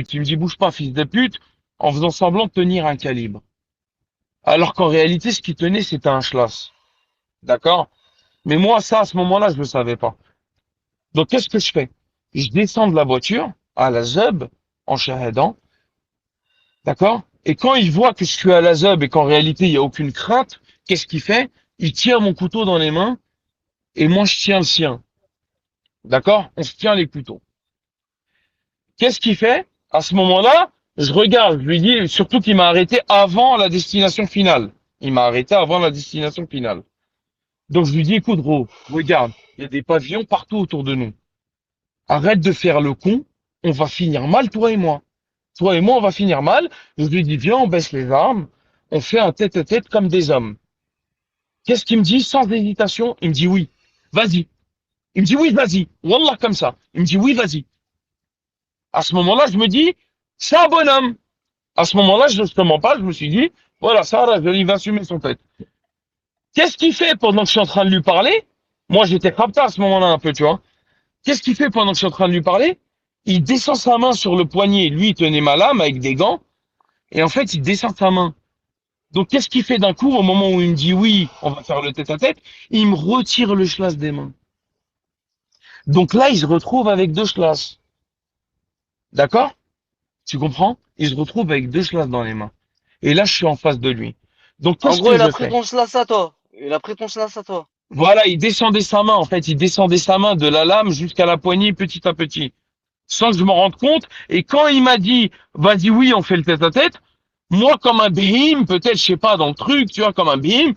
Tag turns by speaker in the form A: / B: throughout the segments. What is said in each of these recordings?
A: pute. Il me dit, bouge pas, fils de pute, en faisant semblant de tenir un calibre. Alors qu'en réalité, ce qu'il tenait, c'était un schlass. D'accord? Mais moi, ça, à ce moment-là, je le savais pas. Donc, qu'est-ce que je fais? Je descends de la voiture, à la zeub, en shahadant. D'accord? Et quand il voit que je suis à la zeub et qu'en réalité, il n'y a aucune crainte, qu'est-ce qu'il fait? Il tient mon couteau dans les mains et moi, je tiens le sien. D'accord? On se tient les couteaux. Qu'est-ce qu'il fait? À ce moment-là, je regarde, je lui dis, surtout qu'il m'a arrêté avant la destination finale. Il m'a arrêté avant la destination finale. Donc, je lui dis, écoute, gros, regarde, il y a des pavillons partout autour de nous. Arrête de faire le con, on va finir mal, toi et moi. Toi et moi, on va finir mal. Je lui dis, viens, on baisse les armes, on fait un tête-à-tête comme des hommes. Qu'est-ce qu'il me dit sans hésitation? Il me dit oui, vas-y. Il me dit oui, vas-y. Wallah, comme ça. Il me dit oui, vas-y. À ce moment-là, je me dis, c'est un bonhomme. À ce moment-là, je ne te mens pas, je me suis dit, voilà, ça, il va assumer son tête. Qu'est-ce qu'il fait pendant que je suis en train de lui parler? Moi, j'étais rapta à ce moment-là un peu, tu vois. Qu'est-ce qu'il fait pendant que je suis en train de lui parler? Il descend sa main sur le poignet. Lui, il tenait ma lame avec des gants. Et en fait, il descend sa main. Donc, qu'est-ce qu'il fait d'un coup au moment où il me dit oui, on va faire le tête-à-tête? Il me retire le schlass des mains. Donc là, il se retrouve avec deux schlass. D'accord? Tu comprends? Il se retrouve avec deux schlass dans les mains. Et là, je suis en face de lui. Donc,
B: En
A: qu'est-ce
B: gros,
A: que
B: il a
A: je
B: pris
A: fais?
B: ton slash à toi. Il a pris ton slash à toi.
A: Voilà, il descendait sa main, en fait. Il descendait sa main de la lame jusqu'à la poignée petit à petit. Sans que je m'en rende compte. Et quand il m'a dit, vas-y, oui, on fait le tête-à-tête, moi, comme un bhim, peut-être, je sais pas, dans le truc, tu vois, comme un bhim,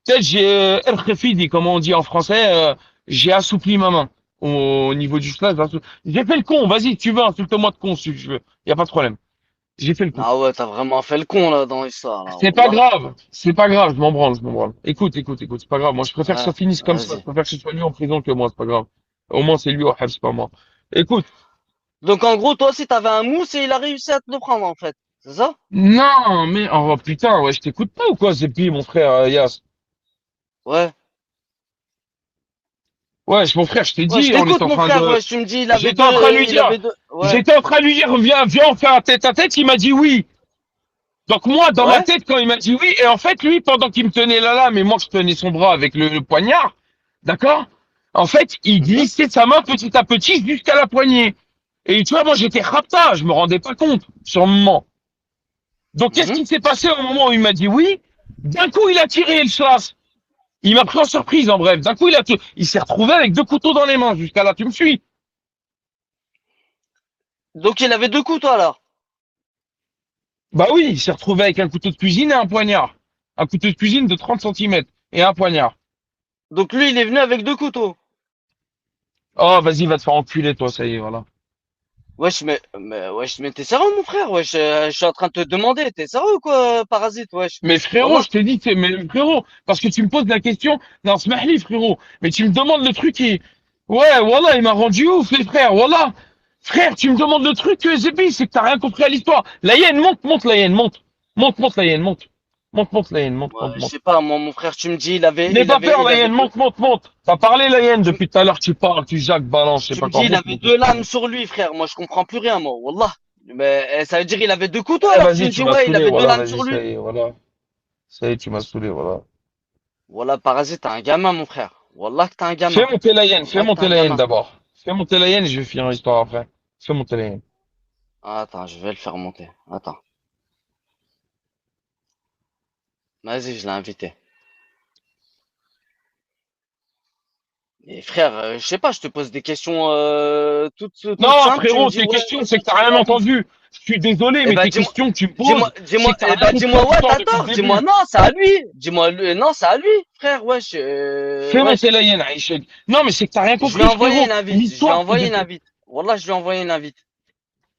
A: peut-être j'ai, comme on dit en français, j'ai assoupli ma main au niveau du slash. J'ai fait le con, vas-y, tu veux, insulte-moi de con si tu veux. Y a pas de problème. J'ai fait le con.
B: Ah ouais, t'as vraiment fait le con là dans l'histoire là. Wallah.
A: C'est pas grave, je m'en branle, je m'en branle. Écoute, c'est pas grave. Moi, je préfère que
B: Ouais,
A: ça finisse comme ça. Je
B: vas-y.
A: préfère que ce soit lui en prison que moi, c'est pas grave. Au moins, c'est lui au c'est pas moi. Écoute,
B: Donc en gros, toi aussi t'avais un mousse et il a réussi à te le prendre en fait. C'est ça?
A: non, mais, oh putain, ouais, je t'écoute pas ou quoi, Zépi, mon frère, Yas?
B: Ouais.
A: Ouais, mon frère, je t'ai
B: Ouais, je
A: dit, on est
B: t'écoute
A: en
B: mon
A: train
B: frère.
A: de,
B: Ouais, tu me dis,
A: j'étais en train de lui
B: il
A: dire,
B: avait deux. Ouais.
A: j'étais en train de lui dire, viens, on fait un tête-à-tête, il m'a dit oui. Donc moi, dans ma
B: Ouais.
A: tête, quand il m'a dit oui, et en fait, lui, pendant qu'il me tenait la lame, et moi, je tenais son bras avec le poignard, d'accord? En fait, il
B: Mhm.
A: glissait sa main petit à petit jusqu'à la poignée. Et tu vois, moi, j'étais rapta, je me rendais pas compte sur le moment. Donc, qu'est-ce
B: Mhm.
A: qui s'est passé au moment où il m'a dit oui? D'un coup, il a tiré le chasse. Il m'a pris en surprise, en bref. D'un coup, il s'est retrouvé avec deux couteaux dans les mains. Jusqu'à là, tu me suis?
B: Donc il avait deux couteaux alors.
A: Bah oui, il s'est retrouvé avec un couteau de cuisine et un poignard. Un couteau de cuisine de 30 centimètres et un poignard.
B: Donc lui, il est venu avec deux couteaux.
A: Oh, vas-y, va te faire enculer, toi, ça y est, voilà.
B: Wesh, mais t'es sérieux mon frère? Wesh, je suis en train de te demander, t'es sérieux ou quoi, parasite? Wesh.
A: Mais frérot,
B: Wallah.
A: je te dis, mais frérot, parce que tu me poses la question, non, smahli, frérot, mais tu me demandes le truc et, ouais, voilà, il m'a rendu ouf, les frères, voilà. Frère, tu me demandes le truc, Zébi, c'est que t'as rien compris à l'histoire. La hyène, monte, la hyène, monte. Monte, la hyène, monte. Monte, la hyène,
B: Ouais, je
A: monte.
B: sais pas, moi, mon frère, tu me dis,
A: N'aie pas peur,
B: il
A: la
B: avait
A: hyène,
B: deux.
A: monte. T'as parlé, la hyène,
B: Tu, m-
A: depuis tout à l'heure, tu parles, tu jacques, balance, je sais
B: tu
A: pas
B: me
A: quoi,
B: dis, il
A: monte,
B: avait deux lames
A: monte.
B: sur lui, frère. Moi, je comprends plus rien, moi. Wallah. Mais ça veut dire il avait deux couteaux
A: Eh,
B: alors. Tu
A: vas-y,
B: me
A: tu
B: dis,
A: m'as
B: ouais, il
A: saoulé,
B: avait deux
A: voilà,
B: lames
A: vas-y,
B: sur
A: ça
B: lui.
A: y est, voilà. Ça y est, tu m'as saoulé, voilà.
B: Wallah, parasite, t'es un gamin, mon frère. Wallah que t'es un
A: Fais
B: gamin.
A: monter la hyène, fais
B: Wallah que t'es
A: monter
B: un
A: la hyène
B: gamin.
A: d'abord. Fais monter la hyène et je vais finir l'histoire après. Fais monter la hyène.
B: Attends, je vais le faire monter. Attends. Vas-y, je l'ai invité. Et frère, je sais pas, je te pose des questions toutes
A: Non,
B: simples. Tu me
A: frérot,
B: dis,
A: tes
B: ouais,
A: questions,
B: ouais,
A: c'est
B: t'as
A: que t'as rien
B: tort.
A: entendu. Je suis désolé,
B: Eh
A: mais
B: ben,
A: tes questions que tu me
B: dis-moi,
A: poses, c'est que t'as rien compris à
B: ouais,
A: l'histoire
B: t'as
A: depuis le
B: tort. Dis-moi,
A: début.
B: non, c'est à lui. Dis-moi, non, c'est à lui, frère. Wesh,
A: Fais monter
B: wesh.
A: la hyène, Aïchek. Non, mais c'est que t'as rien
B: Je lui ai
A: compris,
B: envoyé
A: frérot.
B: une invite. Je lui ai envoyé une invite. Wallah, je lui ai envoyé une invite.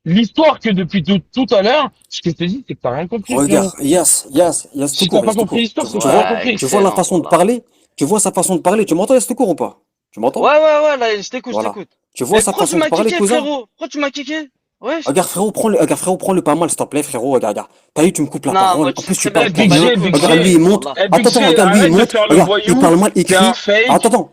A: L'histoire que depuis tout à l'heure, ce que je te dis, c'est que t'as rien compris,
C: Regarde,
A: frérot.
C: Yas, tout
A: Si t'as
C: court,
A: pas
C: Yas, tout
A: compris
C: court.
A: l'histoire, c'est que
C: Tu
A: t'as rien
C: vois,
B: Ouais,
A: compris.
C: tu vois la
B: excellent,
C: façon de
B: Wallah.
C: parler, tu vois sa façon de parler, tu m'entends, Yas, tout court ou pas? Tu m'entends?
B: Ouais, là, je t'écoute, je
C: Voilà.
B: t'écoute.
C: Tu vois
B: Mais
C: sa
B: pourquoi tu
C: façon de
B: m'as
C: parler,
B: kické,
C: cousin?
B: frérot? Pourquoi tu m'as kické? Wesh.
C: Regarde, frérot, prends-le pas mal, s'il te plaît, frérot, regarde. T'as vu, tu me coupes la
B: Non, moi,
C: parole, en
B: tu sais
C: plus tu
B: très bien,
C: parles
B: je
A: Eh,
B: m'en
C: comme
B: bats
C: un
B: les
C: autre.
B: couilles,
C: Regarde,
B: moi.
C: lui, il monte.
A: Big
C: Attends,
A: G,
C: regarde, lui, il
A: arrête de
C: monte.
A: faire le
C: Regarde, il
A: voyou.
C: parle mal
A: T'es un
C: écrit.
A: fake.
C: Attends.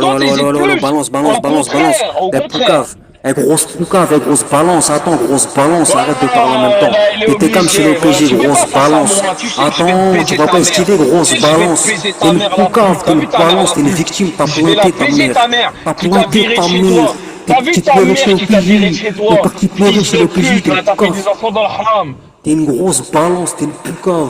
A: Toi, t'hésites plus.
C: balance,
A: Au
C: balance, balance, balance.
A: contraire, au
C: Eh,
A: contraire.
C: poucave. Eh, grosse poucave, eh, grosse balance. Attends, grosse balance. Arrête de parler en même temps.
A: Voilà, elle est
C: T'es comme chez
A: obligée. Voilà,
C: l'OPG,
A: tu fais pas
C: grosse
A: face à
C: balance.
A: moi. Tu sais que je vais te
C: Attends, tu
A: baiser
C: vas
A: ta
C: pas
A: mère.
C: esquiver,
A: Tu
C: grosse
A: sais que je vais te
C: balance.
A: baiser
C: T'es
A: ta
C: une
A: mère, la pute.
C: poucave, t'es
A: T'as
C: une
A: vu ta mère,
C: balance,
A: la
C: t'es une
A: pute?
C: victime. T'as
A: Je vais la
C: planté ta
A: baiser,
C: mère.
A: ta mère,
C: T'as
A: qui t'a
C: planté
A: viré de
C: ta
A: chez
C: mère.
A: toi.
C: T'es
A: T'as vu
C: tu
A: ta
C: pleurais
A: mère
C: chez
A: qui t'a viré de
C: OPJ.
A: chez
C: T'es
A: toi.
C: parti pleurer
A: Fils
C: chez
A: de
C: l'OPJ,
A: pute,
C: t'es une
A: là, t'as fait des
C: poucave.
A: enfants dans le haram.
C: T'es une grosse balance, t'es une poucave.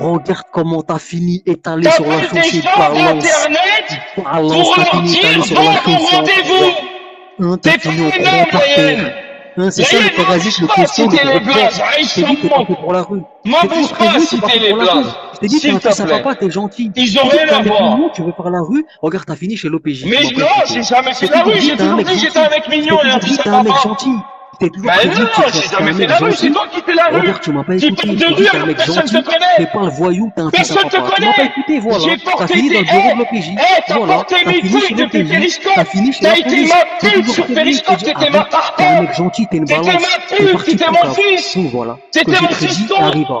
C: Regarde comment t'as fini étalé sur la
A: T'appelles des
C: chaussée,
A: gens
C: balance,
A: d'internet
C: balance,
A: pour
C: t'as
A: leur
C: fini étalé
A: dire
C: sur la
A: va au
C: chaussée,
A: rendez-vous.
C: hein, t'as
A: T'es
C: fini au
A: pas un
C: croix
A: homme,
C: par terre,
A: Ryan.
C: hein, c'est ça le
A: Ryan, moi
C: parasite,
A: bouge
C: le
A: pas
C: costaud, le
A: citer les
C: gros porc.
A: blazes. Ryan,
C: Je
A: je
C: t'ai
A: t'en
C: dit, t'es pas fait
A: manque.
C: pour la rue.
A: Moi
C: Je t'ai toujours
A: bouge pas
C: prévenu, t'es pas
A: citer
C: fait
A: les
C: pour la rue.
A: blazes.
C: Je t'ai dit, t'es
A: S'il
C: un
A: te
C: fils à
A: plaît.
C: papa, t'es gentil.
A: Ils
C: Je
A: ont
C: t'ai dit,
A: rien
C: t'es un
A: à
C: mec
A: voir.
C: mignon, tu veux faire la rue. Regarde, t'as fini chez l'OPJ, tu
A: Mais
C: m'as pas
A: non,
C: écouté.
A: j'ai jamais
C: Je t'ai
A: fait la
C: toujours
A: rue.
C: dit,
A: J'ai
C: t'es un
A: toujours
C: mec
A: dit que j'étais un
C: gentil.
A: mec
C: Je t'ai
A: mignon et un
C: toujours dit,
A: fils à
C: t'es un mec
A: papa.
C: gentil. Je t'ai toujours
A: Mais
C: prévenu que
A: non, j'ai
C: t'es
A: jamais
C: un
A: fait
C: mec
A: la rue. C'est
C: gentil.
A: toi qui fais la rue.
C: Regarde, tu m'as pas
A: Tu
C: écouté.
A: parles
C: Je
A: de
C: t'ai dit,
A: rue
C: t'es un
A: alors que
C: mec
A: personne te
C: gentil.
A: connaît.
C: T'es pas le voyou, t'es un fils à
A: Personne te
C: papa. Tu m'as pas
A: connaît.
C: écouté, voilà.
A: J'ai
C: T'as
A: porté
C: fini
A: tes...
C: dans le bureau de l'OPJ.
A: T'as
C: Voilà.
A: porté
C: T'as
A: mes
C: fini chez
A: couilles depuis
C: l'OPJ. T'as
A: Périscope.
C: fini chez
A: T'as
C: la
A: été
C: police.
A: ma
C: Je t'ai
A: pute
C: toujours
A: sur
C: prévenu. Je t'ai
A: Périscope.
C: dit,
A: T'étais ma
C: arrête. T'es un
A: harpon.
C: mec gentil, t'es une
A: T'étais
C: balance.
A: ma
C: T'es
A: pute.
C: parti
A: T'étais
C: pour
A: mon
C: cave.
A: fils.
C: Donc voilà. Ce que
A: T'étais
C: j'ai
A: mon
C: prédit
A: fiston.
C: arriva.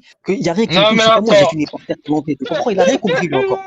C: compris qu'il n'y a rien qui me
A: Non,
C: touche.
A: mais
C: C'est comme moi, j'ai
A: attends.
C: fini par terre planté. Tu comprends? Il a rien compris, lui, encore.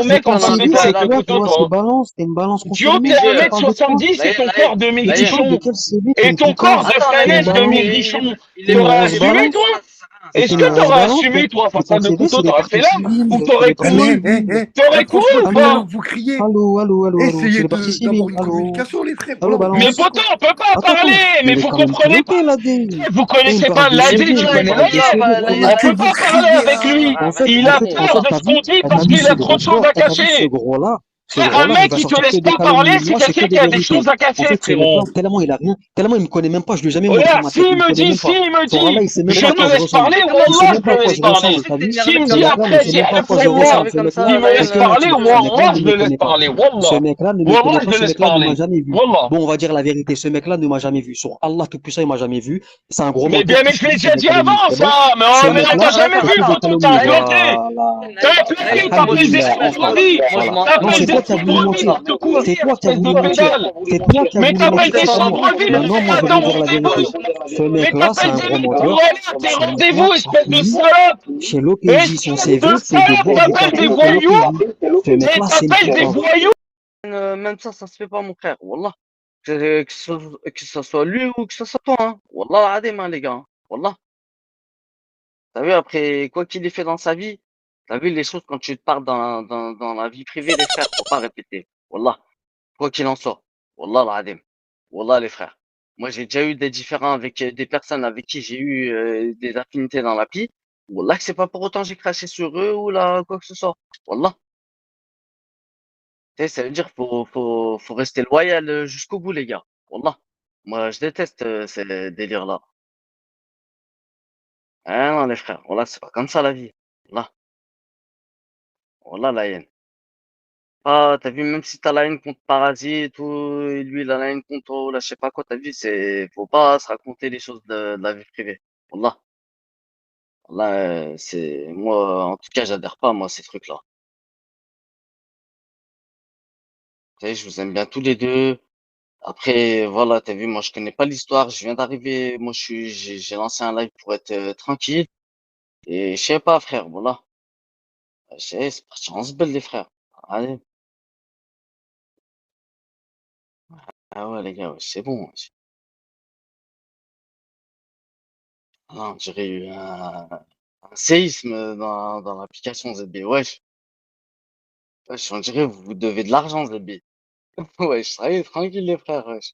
A: au mec en
B: c'est
A: train de
B: un
A: péter
B: gars,
A: avec
B: là,
A: le
D: Toi,
A: couteau,
D: c'est
A: toi.
D: balance, t'es une balance
A: Duo,
D: confirmée.
A: t'es
B: J'ai-
D: Tu parles de quoi?
A: 1m70 et ton corps de
D: Et tu parles
A: maigrichon.
D: de quel CV? T'es
A: Et
D: une
A: ton corps
D: poucave.
A: de
B: Attends,
D: T'es une
A: freinet de
D: balance.
A: maigrichon.
D: T'es
B: il est
D: une
A: T'aurais
D: grosse
B: motivé,
A: assumé, toi?
D: balance.
B: ça sert à rien, ça
D: Et t'es
A: Est-ce
B: sert
D: une
A: que
B: à rien.
D: grosse
A: t'aurais
D: balance.
A: assumé, toi,
D: Et
A: face à
D: ton
A: deux
D: CV,
A: couteaux,
D: c'est des
A: t'aurais fait
D: parties
A: l'homme?
D: civiles.
A: Ou
D: C'est des
A: t'aurais
D: parties
A: couru?
D: civiles.
A: T'aurais couru ou
E: franchement,
A: pas?
E: vous criez.
D: Allô, allô, allô, allô. C'est
E: Essayez
D: des parties
E: d'avoir
D: civiles.
E: une
D: Allô.
E: communication, les frères.
D: Allô,
E: Voilà, on
A: Mais
E: dit
D: balance.
A: poteau,
E: quoi.
A: on peut pas
D: Attends,
A: parler,
D: attends.
A: mais
D: Il est
A: vous
D: quand même
A: comprenez pas.
D: piloté, là,
A: Vous
D: Et il me
A: connaissez
D: parle
A: pas
D: de
A: l'AD
D: CV.
A: du
D: Il me parle de
A: Nettoyeur.
D: CV.
E: Oh,
A: On
E: que
A: peut
E: vous
A: pas parler
E: criez,
A: avec lui.
D: En fait,
A: Il
D: en
A: a
D: fait, en
A: peur
D: fait,
A: de ce qu'on dit parce
D: t'as vu
A: qu'il a
D: ce
A: trop de
D: gros
A: choses
D: frère,
A: à cacher.
D: t'as vu ce
C: Ce
A: Un
C: gros-là, il
A: mec
C: va
A: qui te
C: sortir que
A: laisse
C: des
A: pas
C: calomnies.
A: parler, c'est
C: Moi, c'est que
A: quelqu'un qui
C: des
A: a des
C: vérités.
A: choses à
C: En
A: cacher,
C: fait, ce
A: frérot.
C: mec-là, tellement il me connaît même pas, je lui ai jamais montré
A: Voilà,
C: ma tête, il me connaît même pas.
A: s'il me
C: Sur Allah,
A: dit,
C: il sait même
A: je
C: pas à quoi
A: te
C: je
A: laisse
C: ressemble.
A: parler,
C: Il sait
A: Wallah,
C: même
A: je te
C: pas à quoi
A: laisse
C: je
A: parler.
C: ressemble, t'as vu?
A: S'il me
C: Ce
A: dit
C: mec-là ne
A: après,
C: sait
A: j'ai
C: même pas à
A: un
C: quoi je
A: pour moi,
C: ressemble. Ce
A: il
C: mec-là,
A: me
C: je
A: laisse
C: te
A: parler,
C: mentis. Ce mec-là
A: Wallah,
C: ne
A: je
C: me
A: le laisse
C: connaît pas.
A: parler,
C: Ce
A: Wallah.
C: mec-là ne me connaît
A: Wallah, je
C: pas.
A: le
C: Ce
A: laisse
C: mecque-là ne m'a
A: parler.
C: jamais vu.
A: Wallah.
C: Bon, on va dire la vérité. Ce mec-là ne m'a jamais vu. Sur Allah Tout-Puissant, il m'a jamais vu. C'est un gros
A: Mais
C: menteur.
A: bien,
C: Tout
A: mais
C: ce
A: je
C: qu'il
A: l'ai
C: dit, c'est
A: déjà
C: des
A: dit
C: calomnies.
A: avant,
C: C'est bon?
A: ça.
C: Ce
A: Mais on t'a
C: mec-là,
A: jamais
C: c'est
A: vu,
C: que des
A: photo, t'as
C: calomnies.
A: planté.
C: Voilà.
A: T'as planté, t'as pas des
C: Alhamdulillah,
A: excuses,
C: enfin.
A: Ravi.
C: Voilà.
A: T'as
C: Non,
A: pas
C: c'est
A: été
C: toi qui as voulu
A: sans vie
C: mentir.
A: de courir,
C: C'est toi qui as
A: espèce
C: voulu
A: de
C: mentir.
A: pédale.
C: C'est toi qui as
A: Mais
C: voulu
A: t'as pas
C: mentir,
A: été
C: c'est pas
A: sans
C: moi.
A: vie,
C: Maintenant, moi,
A: pas
C: je vais
A: ton
C: vous dire la vérité.
A: rendez-vous.
C: Ce
A: Mais
C: mec-là, c'est
A: t'appelles
C: un
A: des
C: gros
A: mecs pour
C: menteur.
A: aller à tes
C: Ce mec-là
A: rendez-vous,
C: a
A: espèce de
C: fini
A: salope.
C: chez l'OKJ. Son
A: Espèce
C: CV,
A: de
C: c'est de
A: salope,
C: boire du
A: t'appelles des
C: café chez
A: voyous.
C: l'OKJ. Ce
A: Et
C: mecque-là, c'est une
A: t'appelles des
C: putain.
A: voyous.
B: Même ça se fait pas, mon frère. Wallah. Que ce soit lui ou que ce soit toi, hein. Wallah, adem, hein, les gars. Wallah. T'as vu, après, quoi qu'il ait fait dans sa vie, t'as vu les choses quand tu te parles dans la vie privée, les frères, faut pas répéter. Wallah. Quoi qu'il en soit. Wallah, l'adem. Wallah, les frères. Moi, j'ai déjà eu des différends avec des personnes avec qui j'ai eu des affinités dans la vie. Wallah, que c'est pas pour autant que j'ai craché sur eux ou là, quoi que ce soit. Wallah. Tu sais, ça veut dire faut rester loyal jusqu'au bout, les gars. Wallah. Moi, je déteste ces délires-là. Ah non, les frères. Wallah, c'est pas comme ça la vie. Wallah. Wallah, la haine. Ah, t'as vu, même si t'as la haine contre Parasite ou lui, il a la haine contre toi, là, je sais pas quoi, t'as vu, faut pas se raconter les choses de la vie privée. Wallah. Wallah, moi, en tout cas, j'adhère pas, moi, à ces trucs-là. Tu sais, je vous aime bien tous les deux. Après, voilà, t'as vu, moi, je connais pas l'histoire, je viens d'arriver, moi, j'ai lancé un live pour être tranquille. Et je sais pas, frère, voilà. Je sais, c'est parti en sbelle, les frères. Allez. Ah ouais, les gars, ouais, c'est bon. Ah, on dirait eu un séisme dans l'application ZB. Wesh, wesh, on dirait vous vous devez de l'argent, ZB. Wesh, ça y est, tranquille, les frères, wesh.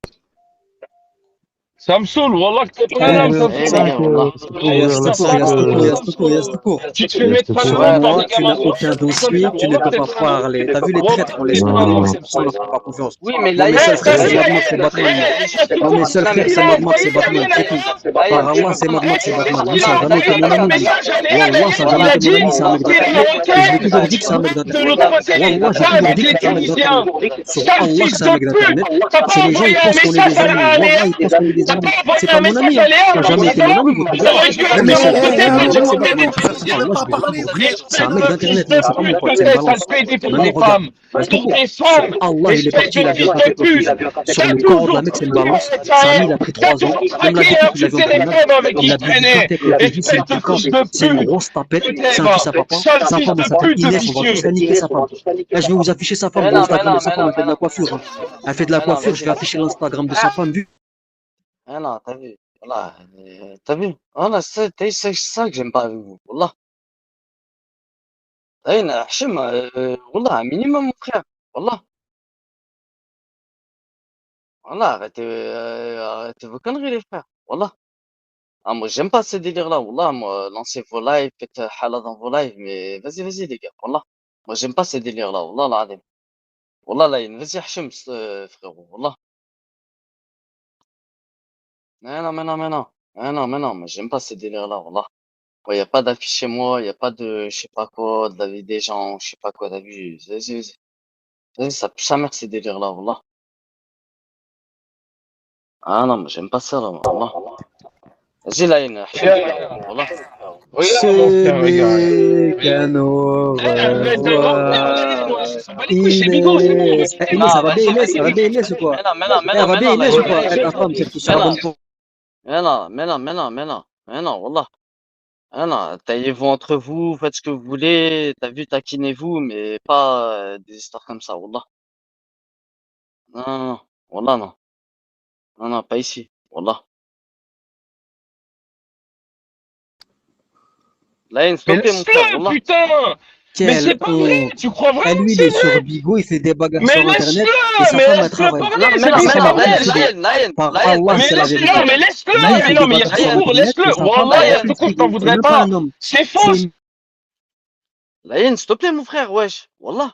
A: Ça me saoule, Wallah, que t'es
D: Eh,
A: plein d'âme, ça me
B: Eh,
A: saoule.
B: les gars, voilà.
C: Il y a Stoukour, il y a Stoukour, il y a Stoukour, il y a Stoukour.
A: Tu te fais mettre à
C: Sur
A: l'eau par
C: moi,
A: des
C: tu
A: gamins
C: n'as aucun
A: comme ça,
C: dossier, tu ne
A: Wallah,
C: peux
A: t'es
C: pas
A: plein d'âme.
C: parler. T'as vu les
A: Wallah,
C: traîtres, on
A: t'es
C: laisse
A: plein
C: tomber,
A: d'âme.
C: moi c'est pour ça que je ne fais pas confiance.
B: Oui, mais
C: Moi, mes
B: Laïen,
C: seuls frères, c'est
B: Laïen,
C: Mad Max et Batman, moi. Moi, mes seuls
B: non, mais
C: frères, c'est Mad Max et Batman, c'est tout.
B: Laïen,
C: Par Allah, c'est Mad Max et Batman. Lui, ça n'a
B: non,
C: jamais été
B: d'accord,
C: mon
B: d'accord,
C: ami, lui.
B: d'accord.
C: Wallah, ça n'a
A: Il
C: jamais
B: Voilà.
A: a
C: été mon
A: dit,
C: ami, c'est un mec
A: t'es
C: d'internet. Et je l'ai toujours dit que c'est un mec
A: de
C: d'internet.
A: l'autre côté,
C: Wallah, j'ai
A: t'as
C: toujours
A: avec
C: dit
A: les
C: que c'est un mec
A: Tunisiens.
C: d'internet. Sur
A: Sale
C: Allah, que
A: fils
C: c'est un
A: de
C: mec d'internet.
A: pute, t'as
C: C'est
A: pas
C: les gens, ils
A: envoyé un
C: pensent qu'on est
A: message
C: des amis.
A: à
C: Wallah, ils
A: Léa.
C: pensent qu'on est des
A: T'as
C: amis.
A: pas envoyé
C: C'est
A: un
C: pas mon ami,
A: message
C: hein.
A: à Léa,
C: Ça n'a
A: mon
C: jamais été mon ami, votre gars.
A: salope. Je
C: Moi,
A: gueule
C: mes
A: de
C: seuls
A: mon
C: frères,
A: côté
C: c'est
A: quand
C: Mad
A: tu
C: Max et
A: m'entends des
C: Batman.
A: Tunisiens.
C: Allah, je vais pas pour. C'est un
A: Espèce
C: mec
A: de fils
C: d'internet,
A: de
C: moi, c'est pas mon pote,
A: pute,
C: c'est une
A: sale
C: balance.
A: pédé pour
C: Maintenant,
A: tes
C: regarde,
A: femmes.
C: reste
A: Pour
C: court.
A: tes
C: Sur
A: femmes.
C: Allah, il est
A: Espèce
C: parti,
A: de
C: il a bien
A: fils de
C: tapé
A: pute.
C: Clotilde. Sur
A: T'as
C: le corps de
A: toujours
C: la mec, c'est une
A: traqué
C: balance.
A: avec
C: Samy, il
A: Saher.
C: a pris
A: T'as
C: 3 ans.
A: toujours
C: Même la
A: traqué et
C: vidéo qu'il avait
A: insulté les
C: emprenable,
A: femmes avec
C: il
A: qui
C: a
A: il
C: bu du
A: traînait.
C: café avec Clotilde, c'est
A: Espèce
C: une
A: de
C: puissance.
A: fils de
C: C'est une
A: pute.
C: grosse tapette.
A: Putain,
C: C'est un
A: va.
C: fils à papa.
A: Sale
C: Sa
A: fils
C: femme, elle
A: de
C: s'appelle
A: pute
C: Inès, on va
A: vicieux.
C: tous la niquer, sa femme. Là, je vais vous afficher sa femme
B: Mais
C: dans
B: non, mais
C: l'Instagram
B: non,
C: de sa
B: mais
C: femme,
B: non,
C: elle fait
B: mais
C: de la
B: non.
C: coiffure, hein. Elle fait de la
B: Mais non,
C: coiffure, je
B: vas-y,
C: vais
B: vas-y.
C: afficher l'Instagram de sa femme, vu.
B: Mais non, t'as vu. Voilà. T'as vu. Voilà, c'est ça que j'aime pas avec vous. Wallah. Laïen, Hachim, wallah, un minimum, mon frère. Wallah. Wallah, arrêtez vos conneries, les frères. Wallah. Ah, moi, j'aime pas ces délires-là. Wallah, moi, lancez vos lives, faites halal dans vos lives, mais vas-y, les gars. Wallah. Moi, j'aime pas ces délires-là. Wallah, l'adem. Wallah, Laïen, vas-y, Hachim, frérot. Wallah. Mais non, mais non, mais non. Mais non, mais non, mais j'aime pas ces délires-là. Wallah. Il y a pas d'affiche chez moi, il y a pas de, je sais pas quoi, de la vie des gens, je sais pas quoi, t'as vu. Vas-y, ça pue sa mère, ces délires-là. Wallah. Ah non, mais j'aime pas ça, là. Wallah. Vas-y, Laïen, Hachim, frérot. Wallah.
A: Regarde, mon
C: Ce
A: frère, regarde.
C: n'est qu'un au
A: Arrête de mentir, Laïen,
C: revoir.
A: moi, je s'en bats les couilles, c'est Bigo, c'est bon.
C: Inès. Eh, Inès,
B: Non,
C: ça va bien,
B: vas-y,
C: Inès? Ça va
B: vas-y.
C: bien, Inès ou quoi?
B: Mais non, mais non, mais
C: Eh,
B: non,
C: elle va
B: mais
C: bien,
B: non,
C: Inès ou
B: Laïen.
C: quoi? Eh, ta femme, celle qui se
B: Mais non.
C: abonne pas.
B: Mais non, Wallah. Mais non, taillez-vous entre vous, faites ce que vous voulez, t'as vu, taquinez-vous, mais pas des histoires comme ça, Wallah. Non, non, non, Wallah, non. Non, non, pas ici, Wallah. Laïen, s'il
A: Mais
B: te plaît, mon frère,
A: laisse-le,
B: Wallah.
A: putain! Mais
C: Quelle
A: c'est pas vrai!
C: honte.
A: Tu crois
C: Eh,
A: vraiment que
C: lui, il
A: c'est
C: est sur
A: vrai?
C: Bigo, il fait des bagarres
A: Mais
C: sur Internet et
A: laisse-le!
C: sa
A: Mais
C: femme, elle
A: laisse-le
C: travaille.
A: parler!
B: Non, mais
A: C'est
B: non,
C: Et
A: lui
B: mais
A: qui
C: sa
B: non,
C: femme,
A: parle!
C: elle est
B: Laïen,
C: frigo.
B: Laïen,
C: Par
B: Laïen,
C: Allah,
A: Mais
C: c'est la
A: laisse-le!
C: vérité.
A: Mais
C: Lui, il
A: laisse-le! Mais
C: fait
A: non,
C: des
A: mais il y a
C: bagarres
A: tout
C: sur
A: court,
C: Internet et
A: laisse-le!
C: sa femme,
A: Wallah, il
C: elle
A: y a
C: fait
B: Laïen,
C: le
A: tout court, je
C: frigo.
A: t'en
C: C'est
A: voudrais
C: même pas
A: pas!
C: un homme.
A: C'est
C: C'est
A: faux!
C: une
B: Laïen, s'il te plaît, mon frère, wesh, Wallah.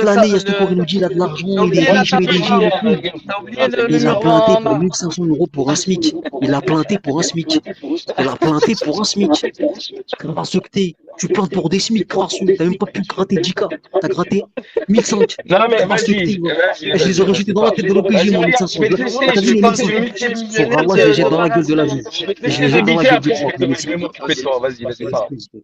B: le,
D: l'année, il y a
B: sa-
D: ce cours, il nous dit il a de
B: T'as
D: l'argent, il est
B: oublié la
D: riche,
B: tapis,
D: PDG et tout.
B: t'as oublié le
D: Il a
B: numéro
D: planté
B: en
D: pour
B: main.
D: 1500 euros pour un SMIC. Il a planté pour un SMIC. Il a planté pour un SMIC. Crasse que t'es. Tu plantes pour des SMIC, crasseux. T'as même pas pu gratter 10K. T'as gratté 1005.
A: Non, mais
D: Crasse que
A: vas-y,
D: t'es, ouais.
A: vas-y,
D: Et je les
A: vas-y,
D: aurais jetés dans la tête de l'OPJ,
A: vas-y,
D: moi,
A: regarde, je
D: 1500.
A: vais te
D: Ah,
A: laisser,
D: t'as
A: je
D: vu
A: vais
D: les
A: pas,
D: 1500?
A: je vais
D: Sur
B: Multimillionnaire
D: Allah, je les jette
B: de
D: dans la gueule de la
B: magasin.
D: vie.
A: je vais te
D: Et je
A: laisser
D: les
A: les
D: jette dans la
A: biquets
D: gueule du
A: après,
D: prof, les
A: je vais m'occuper de toi, vas-y, vas-y,
D: Vas-y,
A: parle.
D: vas-y.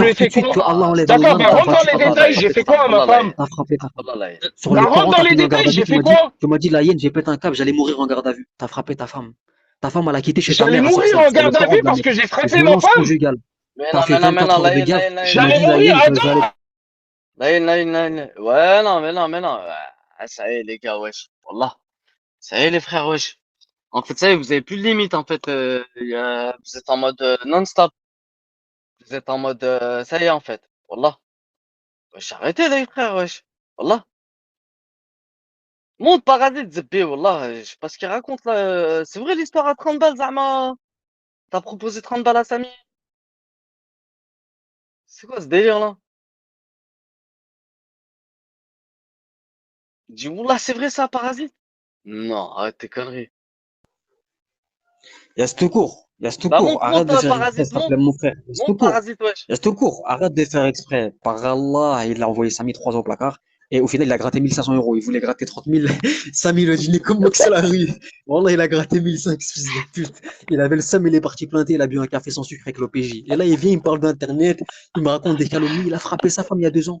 A: je lui ai
D: pleures tout
A: fait
D: de suite
A: quoi?
D: que Allah enlève
A: D'accord,
D: Allah,
A: bah
D: t'as
A: rentre dans
D: battu
A: les
D: ta
B: Allah
D: femme,
B: là,
A: détails,
D: t'as
A: j'ai
D: frappé
A: fait
D: ta
A: quoi
D: femme,
A: à ma
B: Allah là,
A: femme?
D: t'as frappé ta femme.
B: Allah là.
D: Sur
A: Bah
D: le
A: rentre
D: Coran,
A: dans
D: t'as
A: les
D: fini en garde
A: détails,
D: à vue,
A: j'ai fait quoi?
D: tu m'as dit la hyène, j'ai pété un câble, j'allais mourir en garde à vue. T'as frappé ta femme. Ta femme, elle a quitté chez ta
A: J'allais
D: mère à cette
A: mourir
D: scène.
A: en
D: Sur le
A: garde à
D: Coran
A: vue
D: de la
A: parce
D: mère.
A: que j'ai frappé ma
D: Violence
A: femme.
D: conjugale.
B: Mais
D: T'as
B: non,
D: fait
B: mais non, mais
D: 24
B: non,
D: heures de
B: là,
D: gaffe.
B: là, là,
D: Tu m'as
B: là,
A: J'allais
D: dit
B: là,
D: la
A: mourir,
D: hyène, j'allais.
A: attends!
B: ouais, non, mais non. Ah, ça y est, les gars, wesh. Wallah. Ça y est, les frères, wesh. En fait, ça y est, vous avez plus de limite, en fait. Vous êtes en mode non-stop. Vous êtes en mode, ça y est, en fait. Wallah. Wesh, arrêtez, les frères, wesh. Wallah. Monte parasite, Zebbi, wallah. Je sais pas ce qu'il raconte, là. C'est vrai, l'histoire à 30 balles, Zama. T'as proposé 30 balles à Samy. C'est quoi ce délire-là? Dis, wallah, c'est vrai, ça, parasite? Non, arrête tes conneries.
D: Il y a ce cours. Il y a ce
B: Bah,
D: cours. Arrête de faire exprès,
B: parasite,
D: s'il te plaît, mon frère. Il y a ce cours.
B: parasite, wesh.
D: Il y a ce cours. Arrête de faire exprès. Par Allah, il a envoyé Samy 3 ans au placard. Et au final, il a gratté 1500 euros. Il voulait gratter 30 000. Samy, il a dit, mais comment que c'est la rue? Wallah, il a gratté 1500, fils de pute. Il avait le seum, il est parti planter. Il a bu un café sans sucre avec l'OPJ. Et là, il vient, il me parle d'Internet. Il me raconte des calomnies. Il a frappé sa femme il y a 2 ans.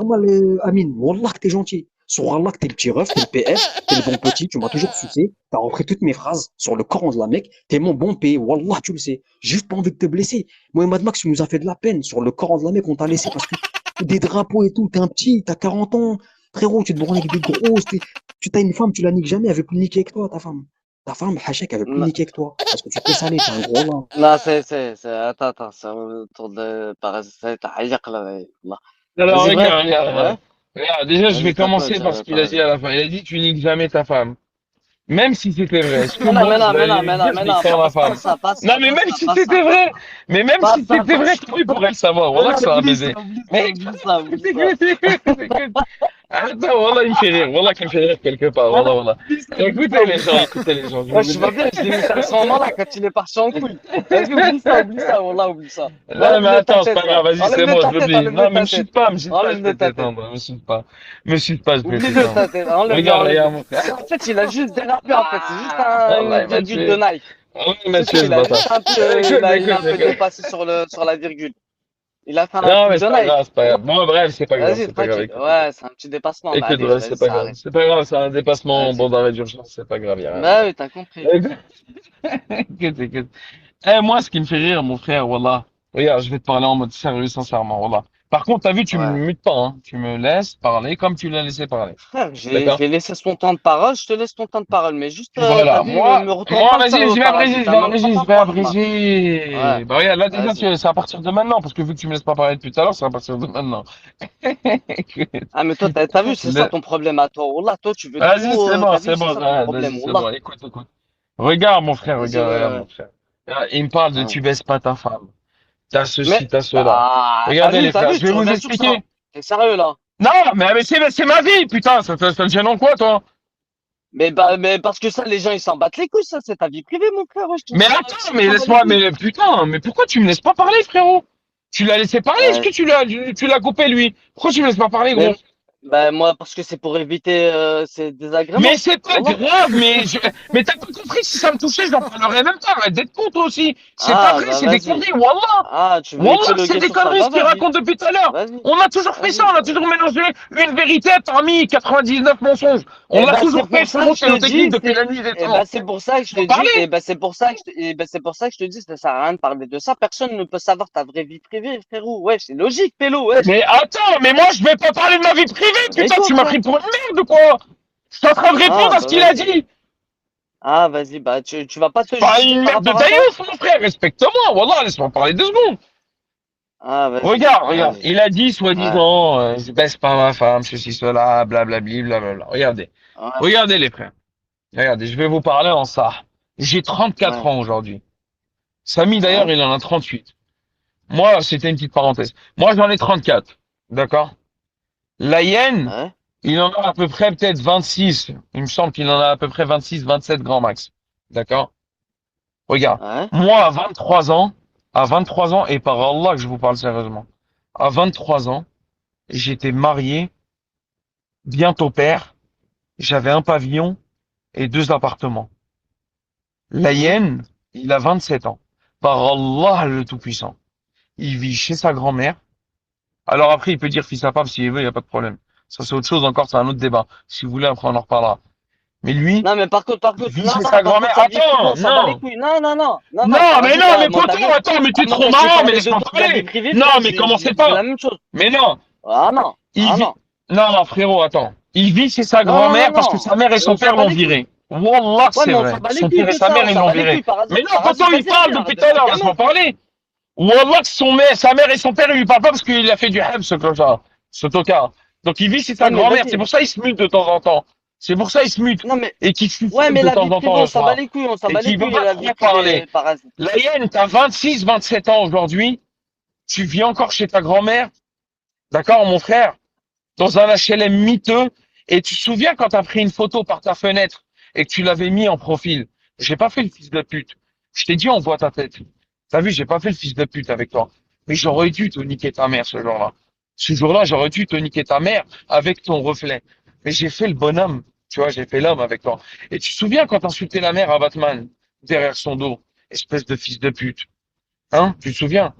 D: faire mal, Amine. Wallah que t'es gentil. Sur Allah que t'es le petit ref, t'es le PF, t'es le bon petit, tu m'as toujours sucé. T'as repris toutes mes phrases sur le Coran de la Mecque. T'es mon bon P. Wallah, tu le sais. J'ai juste pas envie de te blesser. Moi et Mad Max, tu nous as fait de la peine. Sur le Coran de la Mecque, on t'a laissé parce que des drapeaux et tout. T'es un petit, t'as 40 ans. Frérot, tu te branles avec des grosses. Tu t'as une femme, tu la niques jamais. Elle veut plus niquer avec toi, ta femme. Ta femme, Hachek, elle veut plus
B: Non,
D: niquer que toi. Parce que tu peux saler, t'es un gros lard.
B: non, attends, c'est autour de parasite, تعيق là, والله.
A: Alors,
B: Vas-y, bref.
A: regarde, regarde,
B: Ouais,
A: regarde. Regarde, déjà, je vais
B: vas-y, c'est à toi de
A: commencer par ce
B: gérer,
A: qu'il a dit
B: parasite.
A: à la fin. Il a dit, tu niques jamais ta femme. Même si c'était vrai, est-ce que
B: Mais non,
A: moi,
B: mais
A: je
B: non,
A: vais
B: mais non,
A: aller
B: mais
A: lui
B: non,
A: dire,
B: mais
A: je nique
B: non,
A: pas ma
B: pas
A: femme?
B: ça, pas
A: Non,
B: ça,
A: mais
B: pas
A: même
B: ça,
A: si
B: pas
A: c'était
B: ça, pas ça,
A: vrai, mais même
B: pas
A: si
B: ça,
A: c'était
B: pas
A: vrai,
B: ça.
A: lui pourrait le savoir.
B: Mais
A: Voilà
B: non,
A: que ça va baiser.
B: oublie ça,
A: Mais
B: oublie ça, oublie ça.
A: écoute, écoute, écoute. Attends, voilà, il me fait rire. Voilà qu'il me fait rire quelque part.
B: Ah non,
A: Voilà, voilà.
B: oublie ça,
A: Écoutez
B: oublie ça.
A: les gens, je vais
B: Ouais,
A: vous
B: je
A: dire.
B: vois bien, je l'ai mis à ce moment-là quand il est parti en couille. Vas-y, oublie ça, wallah, oublie ça.
A: Non, mais
B: Enlève-le de ta
A: attends, c'est
B: tête,
A: pas
B: ça.
A: grave, vas-y, c'est
B: Enlève-le de
A: bon, je
B: ta tête,
A: l'oublie.
B: enlève-le
A: Non,
B: de
A: mais
B: ta tête.
A: me chute pas, je
B: Enlève-le
A: peux
B: de
A: te
B: ta tête.
A: détendre. Me chute pas, je peux te
B: Oublie-le de
A: détendre.
B: ta tête. Enlève-le,
A: Regarde,
B: enlève-le.
A: regarde mon frère.
B: En fait, il a juste dérapé, en fait. C'est juste
A: Allah,
B: une
A: il m'a
B: virgule de
A: tué.
B: Nike.
A: Allah, il m'a
B: C'est tout,
A: tué, ce
B: il a
A: bâtard.
B: juste un peu,
A: Écoute,
B: il a un peu
A: écoute.
B: dépassé sur la virgule. Il a fait un
A: Non,
B: truc
A: mais
B: de
A: c'est pas
B: Nike.
A: grave, c'est pas
B: Wallah.
A: grave. Bon, bref, c'est pas grave,
B: Vas-y,
A: c'est pas grave.
B: tranquille.
A: Écoute, écoute.
B: Ouais, c'est un petit dépassement, mais
A: Écoute,
B: allez,
A: bref, c'est
B: vas-y,
A: pas
B: ça
A: grave.
B: arrive.
A: C'est pas grave, c'est un dépassement en
B: Vas-y.
A: bon d'arrêt d'urgence, c'est pas grave, y a rien à
B: Bah
A: dire.
B: oui, t'as compris.
A: Écoute, écoute. Moi, ce qui me fait rire, mon frère, voilà. Regarde, je vais te parler en mode sérieux, sincèrement, voilà. Par contre, t'as vu, tu me
B: Ouais.
A: mutes pas, hein. Tu me laisses parler comme tu l'as laissé parler.
B: Frère,
A: D'accord?
B: j'ai laissé son temps de parole, je te laisse ton temps de parole, mais juste, t'as
A: Voilà.
B: vu, me retourne
A: Moi,
B: pas le
A: vas-y,
B: cerveau, parasite, hein, même pas
A: je
B: ma
A: vais
B: proche, là. Ouais,
A: abréger. Bah, regarde, là, déjà,
B: vas-y.
A: c'est à partir de maintenant, parce que vu que tu me laisses pas parler depuis tout à l'heure, c'est à partir de maintenant. Écoute,
B: Ah, mais toi, t'as vu, c'est ça
A: le-
B: ton problème à toi. Wallah, toi, tu veux
A: Vas-y,
B: tout, t'as vu,
A: c'est
B: c'est
A: bon,
B: ça ton
A: arrête,
B: problème.
A: vas-y, c'est
B: Wallah.
A: bon, écoute. Regarde, mon frère,
B: Vas-y, ouais,
A: regarde,
B: ouais.
A: mon frère. Il me parle de
B: Ouais.
A: tu baisses pas ta femme. T'as ceci,
B: Mais,
A: t'as cela.
B: bah,
A: Regardez, les
B: t'as
A: frères,
B: vu,
A: je vais
B: tu
A: vous
B: reviens sur ça.
A: expliquer.
B: T'es sérieux, là?
A: Non, mais c'est ma vie, putain, ça te gêne en quoi, toi?
B: Mais parce que ça, les gens, ils s'en battent les couilles, ça, c'est ta vie privée, mon frère, ouais, je te
A: Mais
B: dis,
A: attends,
B: ils
A: mais
B: s'en battent les
A: laisse-moi,
B: couilles.
A: mais putain, mais pourquoi tu me laisses pas parler, frérot? Tu l'as laissé parler, est-ce
B: Ouais.
A: que tu l'as coupé, lui? Pourquoi tu me laisses pas parler, gros?
B: Mais, bah, moi, parce que c'est pour éviter, ces
A: Mais
B: désagréments.
A: c'est pas
B: Wallah.
A: grave, mais t'as pas compris, si ça me touchait, j'en parlerais même pas, arrête d'être con, toi aussi. C'est pas
B: Ah,
A: vrai,
B: bah,
A: c'est des
B: vas-y.
A: conneries, wallah.
B: Ah, tu veux
A: Wallah, c'est
B: épiloguer
A: des
B: sur ça?
A: conneries
B: Bah,
A: ce qu'il
B: vas-y.
A: raconte depuis tout à l'heure.
B: Vas-y.
A: On a toujours fait ça,
B: Vas-y.
A: on a toujours mélangé une vérité parmi 99 mensonges. On
B: Eh
A: l'a
B: ben,
A: toujours
B: c'est
A: fait,
B: pour ça
A: frérot,
B: que je
A: c'est
B: te
A: nos techniques
B: dis,
A: depuis la nuit des
B: eh ben,
A: temps.
B: c'est pour ça que je
A: Faut
B: te dis,
A: parler.
B: c'est pour ça que je te dis, ça sert à rien de parler de ça. Personne ne peut savoir ta vraie vie privée, frérot. Wesh, c'est logique, pélo, wesh.
A: Mais attends, mais moi je vais pas parler de ma vie privée,
B: Et
A: putain,
B: toi,
A: tu m'as
B: frère?
A: pris pour une merde ou quoi? Je suis en train de
B: Ah,
A: répondre à ce
B: bah,
A: qu'il a
B: vas-y.
A: dit.
B: Ah, vas-y, bah, tu vas pas te
A: Pas
B: justifier
A: une
B: par
A: merde de
B: rapport à
A: taille
B: ça?
A: ouf, mon frère, respecte-moi, wallah, laisse-moi parler 2 secondes.
B: Ah, vas-y.
A: Regarde,
B: Vas-y.
A: il a dit
B: Ouais.
A: soi-disant, je baisse pas ma femme, ceci, cela, blablabli, blablabla. Regardez,
B: Ouais.
A: regardez les frères, regardez, je vais vous parler en ça. J'ai 34
B: Ouais.
A: ans aujourd'hui. Samy d'ailleurs,
B: Ouais.
A: il en a 38. Moi, c'était une petite parenthèse. Moi, j'en ai 34, d'accord? La hyène,
B: Ouais.
A: il en a à peu près peut-être 26. Il me semble qu'il en a à peu près 26, 27 grands max. D'accord? Regarde.
B: Ouais.
A: Moi, à 23 ans, et par Allah que je vous parle sérieusement, à 23 ans, j'étais marié, bientôt père, j'avais un pavillon et 2 appartements. La
B: Mhm.
A: hyène, il a 27 ans. Par Allah le Tout-Puissant. Il vit chez sa grand-mère. Alors après, il peut dire fils à pape s'il veut, il n'y a pas de problème. Ça, c'est autre chose encore, c'est un autre débat. Si vous voulez, après, on en reparlera. Mais lui,
B: Non, mais
A: il vit
B: non,
A: chez
B: non,
A: sa
B: par contre,
A: grand-mère.
B: sa vie privée,
A: Attends,
B: on s'en bat les
A: non.
B: couilles. Non,
A: Non, mais
B: parasite,
A: non, mais
B: moi, t'as
A: poteau,
B: vu?
A: attends, mais tu
B: Ah,
A: es
B: moi,
A: trop
B: quand je vais
A: marrant, mais
B: parler de
A: laisse-moi
B: toute ma vie
A: parler.
B: privée,
A: Non,
B: frère,
A: mais
B: je
A: commencez
B: vais te dire
A: pas.
B: la même chose.
A: Mais non,
B: Ah, non.
A: il
B: Ah,
A: vit.
B: non.
A: Non, non, frérot, attends. Il vit chez sa grand-mère parce que
B: Non.
A: sa mère et
B: On
A: son
B: s'en
A: père
B: bat
A: l'ont
B: les couilles.
A: viré. Wallah,
B: Ouais,
A: c'est
B: mais on s'en
A: vrai.
B: bat les
A: Son
B: couilles
A: père et
B: de
A: sa
B: ça.
A: mère,
B: On
A: ils
B: s'en
A: l'ont
B: bat les
A: viré.
B: couilles, parasite.
A: Mais non, poteau,
B: Parasite,
A: il
B: vas-y,
A: parle
B: vas-y, arrête
A: depuis
B: de
A: tout à
B: faire le
A: l'heure,
B: gamin.
A: laisse-moi parler. Wallah, que sa mère et son père, ils lui parlent pas parce qu'il a fait du heb, ce clochard, ce tocard. Donc il vit chez sa
B: Ouais, mais
A: grand-mère. C'est
B: vas-y.
A: pour ça qu'il se mute de temps en temps. C'est pour ça qu'il se mute.
B: Non, mais,
A: Et qu'il
B: ouais,
A: chuchote
B: mais
A: de
B: la
A: temps
B: vie
A: en
B: privée,
A: temps
B: on
A: le
B: s'en bat
A: soir.
B: les couilles. On s'en
A: Et
B: bat les
A: qu'il veut
B: couilles,
A: pas
B: la vie
A: trop parler.
B: privée, parasite.
A: La hyène, t'as 26, 27 ans aujourd'hui. Tu vis encore chez ta grand-mère. D'accord, mon frère? Dans un HLM miteux. Et tu te souviens quand t'as pris une photo par ta fenêtre et que tu l'avais mis en profil. J'ai pas fait le fils de pute. Je t'ai dit, on voit ta tête. T'as vu, j'ai pas fait le fils de pute avec toi. Mais j'aurais dû te niquer ta mère ce jour-là. Ce jour-là, j'aurais dû te niquer ta mère avec ton reflet. Mais j'ai fait le bonhomme. Tu vois, j'ai fait l'homme avec toi. Et tu te souviens quand t'as insulté la mère à Batman derrière son dos? Espèce de fils de pute. Hein? Tu te souviens?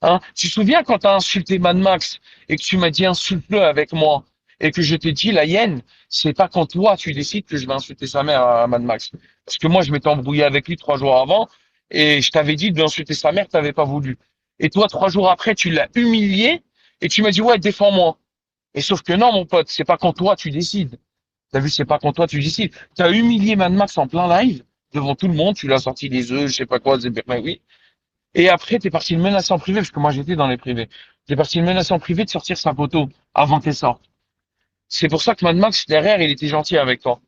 A: Hein? Tu te souviens quand tu as insulté Mad Max et que tu m'as dit insulte-le avec moi et que je t'ai dit la hyène, c'est pas quand toi tu décides que je vais insulter sa mère à Mad Max. Parce que moi je m'étais embrouillé avec lui 3 jours avant et je t'avais dit d'insulter sa mère, t'avais pas voulu. Et toi 3 jours après tu l'as humilié et tu m'as dit ouais défends-moi. Et sauf que non mon pote, c'est pas quand toi tu décides. T'as vu, c'est pas contre toi, tu dis si. T'as humilié Mad Max en plein live, devant tout le monde, tu l'as sorti des œufs, je sais pas quoi, oui. Et après, t'es parti le menacer en privé, parce que moi j'étais dans les privés. T'es parti le menacer en privé de sortir sa photo avant qu'elle sorte. C'est pour ça que Mad Max, derrière, il était gentil avec toi.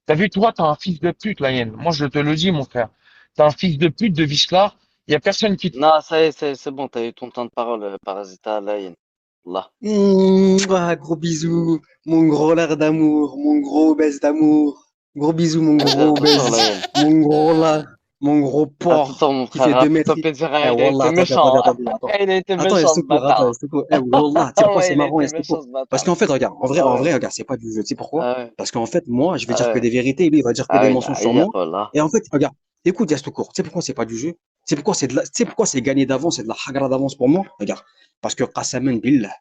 A: T'as vu, toi, t'as un fils de pute, la hyène. Moi, je te le dis, mon frère. T'as un fils de pute de Wislar. Il y a personne qui te...
B: Non, ça y est, c'est bon, t'as eu ton temps de parole, Parasita Lion. Là.
D: Gros bisous, mon gros lard d'amour, mon gros baise d'amour. Gros bisous, mon
B: Vas-y,
D: gros
B: attention,
D: baise,
B: Lion.
D: mon gros lard, mon gros porc
B: Attention, mon
D: qui fait
B: frère,
D: 2 mètres.
B: attention, Pézira,
D: Eh,
B: il a été
D: Wallah,
B: méchant.
D: attends.
B: Il a été
D: Attends,
B: méchant,
D: reste
B: ce
D: court, attends,
B: bâtard.
D: reste court. Eh, Wallah, tu sais
B: Ah
D: pourquoi
B: ouais,
D: c'est
B: il a
D: marrant,
B: été
D: reste
B: méchant,
D: court.
B: ce
D: Parce
B: bâtard.
D: qu'en fait, regarde,
B: Ah
D: en
B: ouais,
D: vrai, regarde, c'est pas du jeu. Tu sais pourquoi?
B: ah ouais,
D: Parce qu'en fait, moi, je vais dire
B: ah
D: que
B: ouais.
D: des vérités, et lui, il va dire que
B: Ah
D: des
B: ouais,
D: mensonges
B: il
D: sur
B: y a
D: moi.
B: pas là.
D: Et en fait, regarde, écoute, reste court. Tu sais pourquoi c'est pas du jeu? Tu sais pourquoi c'est gagné d'avance, c'est de la hagra d'avance pour moi? Regarde. Parce que Qasaman Billah,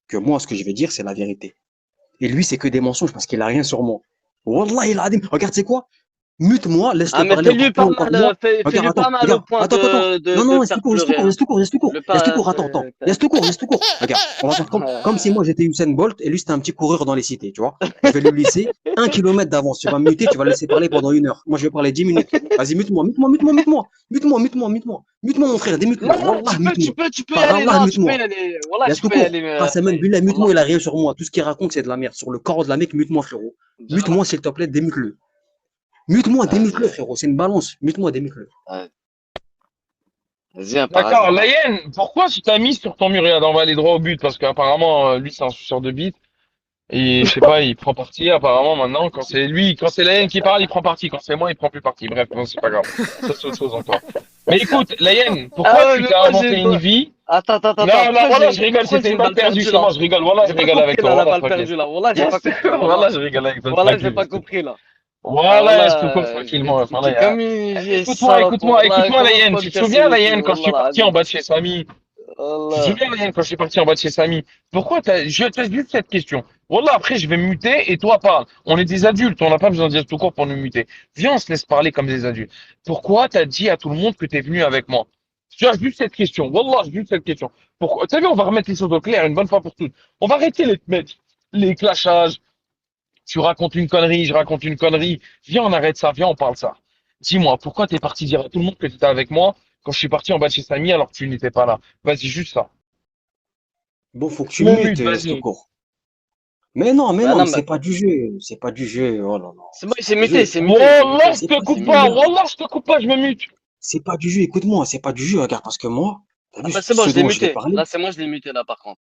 D: que moi, ce que je vais dire, c'est la vérité. Et lui, c'est que des mensonges parce qu'il a rien sur moi. Wallah, il a dit, regarde, c'est quoi? Mute-moi,
B: Ah,
D: laisse-le
B: mais
D: parler
B: fais-lui
D: encore plus
B: pas
D: longtemps que
B: mal,
D: moi.
B: fais-lui pas mal au
D: Regarde,
B: point
D: Non,
B: de
D: reste
B: faire
D: court,
B: pleurer, hein.
D: reste
B: Le pas,
D: court, reste court. Regarde, on va faire comme si moi j'étais Usain Bolt et lui c'était un petit coureur dans les cités, tu vois. Je vais lui laisser 1 kilomètre d'avance. Tu vas me muter, tu vas le laisser parler pendant 1 heure. Moi, je vais parler 10 minutes. Vas-y, mute-moi, mon frère, démute-le.
B: Non, non,
D: Wallah, mute-moi.
B: tu peux y
D: Par
B: aller,
D: Allah,
B: non, tu peux
D: mute-moi.
B: y aller. Voilà,
D: Laisse
B: tu
D: tout
B: peux y
D: court.
B: aller,
D: Qasaman
B: Lion.
D: Billah, mute-moi,
B: Wallah.
D: il a rien sur moi. Tout ce qu'il raconte, c'est de la merde. Sur le corps de la mec, mute-moi, frérot.
B: Inch'Allah.
D: Mute-moi, s'il te plaît, démute-le. Mute-moi, démute-le,
B: Vas-y,
D: frérot. C'est une balance. Mute-moi, démute-le.
B: vas-y, un
A: D'accord,
B: parasite.
A: Layen, pourquoi tu t'as mis sur ton mur? Regarde, on va aller droit au but, parce qu'apparemment, lui, c'est un suceur de bite. Et je sais pas, il prend parti, apparemment, maintenant. Quand c'est Layen qui parle, il prend parti. Quand c'est moi, il prend plus parti. Bref, bon, c'est pas grave. Ça, c'est autre chose encore. Mais écoute, Layen, pourquoi
B: Ah ouais,
A: tu
B: mais
A: t'es
B: moi, j'ai
A: inventé une
B: une...
A: vie?
B: Attends.
A: Non, non, voilà, je rigole,
B: Pourquoi
A: c'était
B: j'ai
A: une
B: une
A: balle
B: balle
A: perdue,
B: perdue,
A: c'est
B: là?
A: moi, je rigole, voilà, je
B: J'ai pas
A: rigole avec
B: compris,
A: toi,
B: là, la
A: voilà,
B: balle
A: tranquille.
B: perdue, là. Wallah, j'ai pas
A: Yes,
B: compris.
A: voilà, je rigole avec toi,
B: Wallah, j'ai
A: tranquille,
B: pas
A: laisse-le.
B: compris, là. Ah,
A: Voilà, laisse-le cours
B: voilà,
A: tranquillement, enfin, là,
B: t'es comme une vieille
A: Écoute-moi,
B: salope.
A: écoute-moi,
B: Wallah,
A: écoute-moi,
B: commence
A: Layen,
B: pas à
A: tu
B: me
A: te souviens,
B: casser les couilles.
A: Layen, quand je
B: Wallah,
A: suis
B: la
A: parti en
B: hadim.
A: bas de chez Samy? Tu te
B: Wallah.
A: souviens, Layen, quand je suis parti en bas de chez Samy? Pourquoi je t'ai juste cette question. Voilà, après, je vais me muter et toi, parle. On est des adultes, on n'a pas besoin de dire tout court pour nous muter. Viens, on se laisse parler comme des adultes. Pourquoi t'as dit à tout le monde que t'es venu avec moi? Tu as juste cette question. Wallah, j'ai juste cette question. Pourquoi? T'as vu, on va remettre les choses au clair une bonne fois pour toutes. On va arrêter les clashages. Tu racontes une connerie, je raconte une connerie. Viens, on arrête ça, viens, on parle ça. Dis-moi, pourquoi t'es parti dire à tout le monde que t'étais avec moi quand je suis parti en bas de chez Samy alors que tu n'étais pas là? Vas-y, juste ça.
D: Bon, faut que tu
A: Mon
D: mutes,
A: but, vas-y.
D: Stoko. Mais
B: Bah
D: non,
B: non,
D: mais
B: mais
D: c'est pas du jeu. C'est pas du jeu. Oh là là.
B: c'est bon,
D: C'est pas du
B: il
D: jeu.
B: s'est muté,
A: Wallah, je
D: C'est
A: te
D: pas
B: il s'est
D: du
A: coupe pas.
B: muté.
D: jeu.
A: Wallah, je te coupe pas, je me mute.
D: C'est pas du jeu. Écoute-moi, c'est pas du jeu. Regarde, parce que moi, t'as
B: Ah
D: vu
B: bah c'est bon,
D: ce
B: je l'ai
D: dont je vais
B: muté.
D: parler?
B: Là, c'est moi, je l'ai muté, là, par contre.